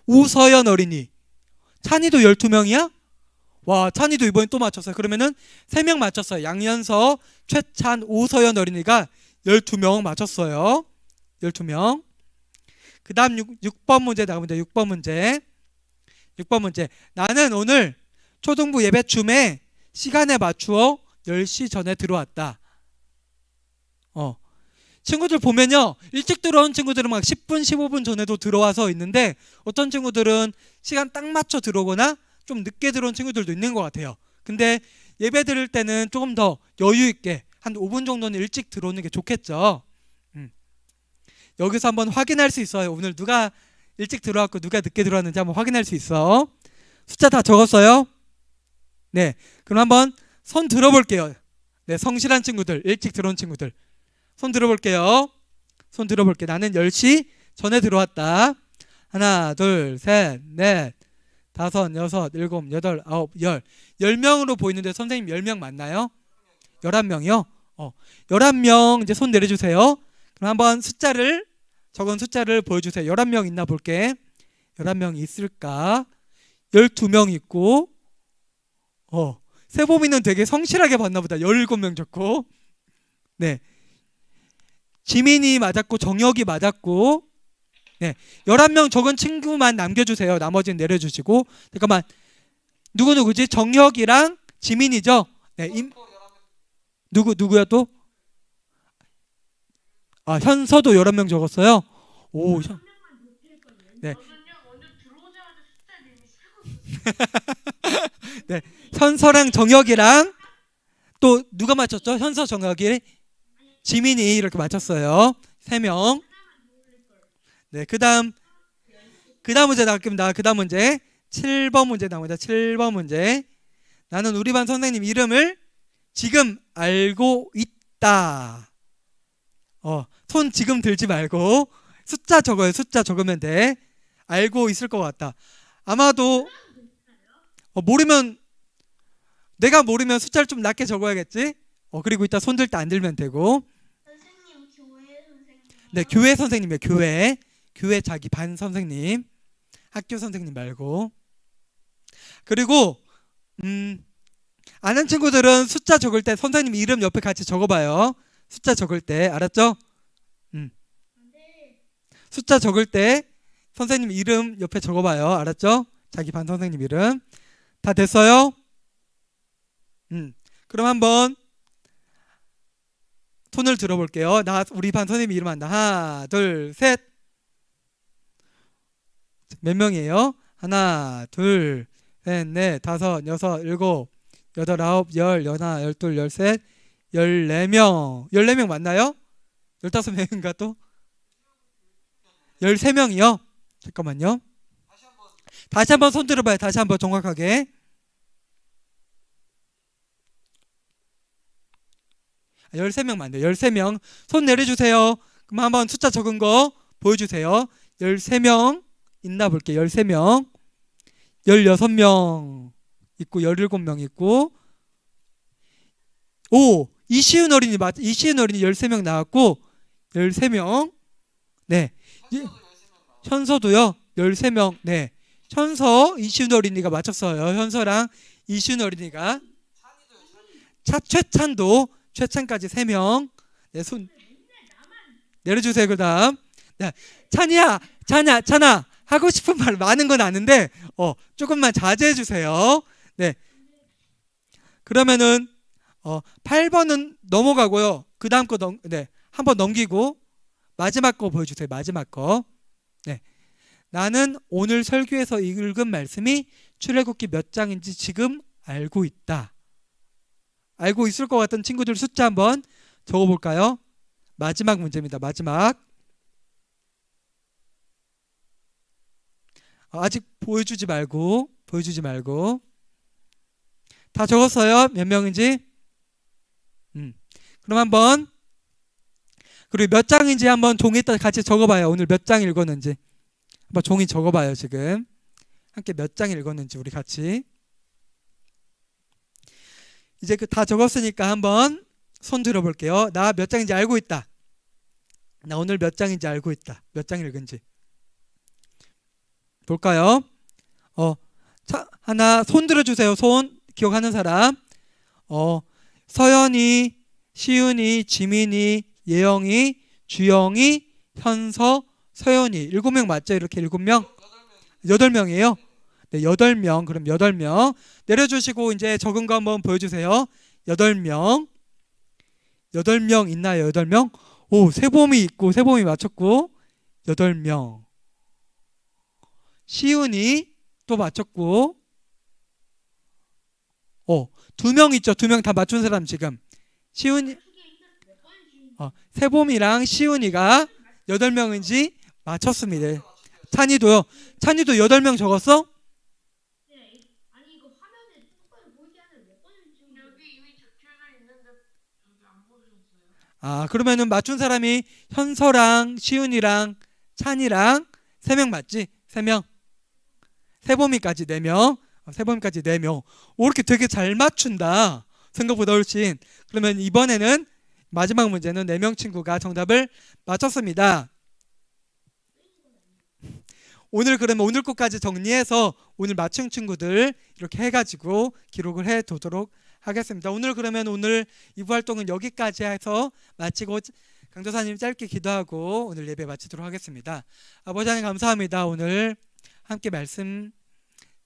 우서연 어린이 찬이도 12명이야? 와, 찬이도 이번에 또 맞췄어요. 그러면은 3명 맞췄어요. 양현서, 최찬, 오서연 어린이가 12명 맞췄어요. 12명. 그 다음 6번 문제 나갑니다. 6번 문제. 나는 오늘 초등부 예배춤에 시간에 맞추어 10시 전에 들어왔다. 친구들 보면요. 일찍 들어온 친구들은 막 10분, 15분 전에도 들어와서 있는데 어떤 친구들은 시간 딱 맞춰 들어오거나 좀 늦게 들어온 친구들도 있는 것 같아요. 근데 예배 드릴 때는 조금 더 여유 있게 한 5분 정도는 일찍 들어오는 게 좋겠죠. 여기서 한번 확인할 수 있어요. 오늘 누가 일찍 들어왔고 누가 늦게 들어왔는지 한번 확인할 수 있어. 숫자 다 적었어요? 네, 그럼 한번 손 들어볼게요. 네, 성실한 친구들, 일찍 들어온 친구들 손 들어볼게요. 나는 10시 전에 들어왔다. 하나 둘 셋 넷 다섯 여섯 일곱 여덟 아홉 10명으로 보이는데 선생님 10명 맞나요? 11명이요? 11명 이제 손 내려주세요. 그럼 한번 적은 숫자를 보여주세요. 11명 있나 볼게. 11명 있을까? 12명 있고 세범이는 되게 성실하게 봤나 보다. 17명 적고 네, 지민이 맞았고 정혁이 맞았고 네, 11명 적은 친구만 남겨주세요. 나머지는 내려주시고 잠깐만 누구지? 정혁이랑 지민이죠? 네, 누구야 또? 현서도 11명 적었어요. 네. 먼저 들어오자마자 숫자를 이미 세고 네, 현서랑 정혁이랑 또 누가 맞췄죠? 현서, 정혁이, 지민이 이렇게 맞췄어요. 3명. 네, 그다음 문제 나갈게요. 그다음 문제 7번 문제 나옵니다. 7번 문제. 나는 우리 반 선생님 이름을 지금 알고 있다. 손 지금 들지 말고 숫자 적어요. 숫자 적으면 돼. 알고 있을 것 같다. 아마도 내가 모르면 숫자를 좀 낮게 적어야겠지? 그리고 이따 손 들 때 안 들면 되고. 선생님 교회 선생님. 네, 교회 선생님이에요. 교회 자기 반 선생님, 학교 선생님 말고. 그리고 아는 친구들은 숫자 적을 때 선생님 이름 옆에 같이 적어봐요. 숫자 적을 때 알았죠? 네. 숫자 적을 때 선생님 이름 옆에 적어봐요. 알았죠? 자기 반 선생님 이름. 다 됐어요? 그럼 한번 손을 들어볼게요. 우리 반 선생님 이름 한다. 하나, 둘, 셋. 몇 명이에요? 하나, 둘, 셋, 넷, 다섯, 여섯, 일곱, 여덟, 아홉, 열, 열하나, 열둘, 열셋, 14명. 14명 맞나요? 15명인가 또? 13명이요? 잠깐만요. 다시 한번 손 들어봐요. 다시 한번 정확하게. 13명 맞네요. 13명. 손 내려주세요. 그럼 한번 숫자 적은 거 보여주세요. 13명 있나 볼게요. 13명. 16명 있고 17명 있고. 오! 이시은 어린이 13명 나왔고 13명. 네. 현서도요. 13명. 네. 현서 이시은 어린이가 맞췄어요. 현서랑 이시은 어린이가. 최찬까지 3명. 네, 손 내려주세요. 그다음. 네. 찬아. 하고 싶은 말 많은 건 아는데 조금만 자제해 주세요. 네. 그러면은 8번은 넘어가고요. 그다음 거 한번 넘기고 마지막 거 보여주세요. 마지막 거. 네. 나는 오늘 설교에서 읽은 말씀이 출애굽기 몇 장인지 지금 알고 있다. 알고 있을 것 같은 친구들 숫자 한번 적어볼까요? 마지막 문제입니다. 마지막. 아직 보여주지 말고 다 적었어요? 몇 명인지? 그럼 한번 그리고 몇 장인지 한번 종이에다 같이 적어봐요. 오늘 몇 장 읽었는지 한번 종이 적어봐요. 지금 함께 몇 장 읽었는지 우리 같이. 이제 다 적었으니까 한번 손 들어볼게요. 나 몇 장인지 알고 있다. 나 오늘 몇 장인지 알고 있다. 몇 장 읽은지 볼까요? 하나 손 들어주세요. 손 기억하는 사람. 서연이, 시윤이, 지민이, 예영이, 주영이, 현서, 서연이 7명 맞죠? 이렇게 7명? 8명이에요? 네, 8명. 그럼 8명 내려주시고 이제 적은 거 한번 보여주세요. 8명 있나요? 8명? 오, 세봄이 있고 세봄이 맞췄고 8명. 시윤이 또 맞췄고 2명 있죠. 2명 다 맞춘 사람 지금 시윤이 세봄이랑 시윤이가 8명인지 맞췄습니다. 찬이도요. 찬이도 8명 적었어? 네. 아니 이거 화면에 똑바로 보이지 않아요. 몇 번을 지금 여기 이미 적혀져 있는데 여기 안 보여줬어요. 그러면은 맞춘 사람이 현서랑 시윤이랑 찬이랑 3명 맞지? 3명. 세봄이까지 4명. 세봄이까지 4명. 오, 이렇게 되게 잘 맞춘다. 생각보다 훨씬. 그러면 이번에는 마지막 문제는 4명 친구가 정답을 맞췄습니다. 오늘 그러면 오늘 것까지 정리해서 오늘 맞춘 친구들 이렇게 해가지고 기록을 해두도록 하겠습니다. 오늘 그러면 오늘 2부 활동은 여기까지 해서 마치고 강도사님 짧게 기도하고 오늘 예배 마치도록 하겠습니다. 아버지 하나님 감사합니다. 오늘 함께 말씀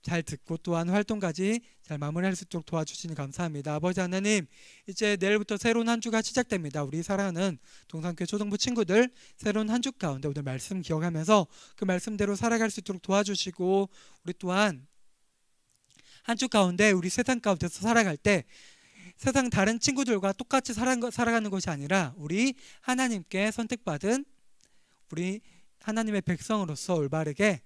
잘 듣고 또한 활동까지 잘 마무리할 수 있도록 도와주시니 감사합니다. 아버지 하나님 이제 내일부터 새로운 한 주가 시작됩니다. 우리 사랑하는 동산교회 초등부 친구들 새로운 한 주 가운데 오늘 말씀 기억하면서 그 말씀대로 살아갈 수 있도록 도와주시고 우리 또한 한 주 가운데 우리 세상 가운데서 살아갈 때 세상 다른 친구들과 똑같이 살아가는 것이 아니라 우리 하나님께 선택받은 우리 하나님의 백성으로서 올바르게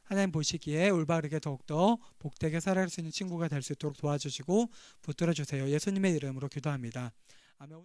하나님 보시기에 올바르게 더욱더 복되게 살아갈 수 있는 친구가 될 수 있도록 도와주시고 붙들어 주세요. 예수님의 이름으로 기도합니다. 아멘.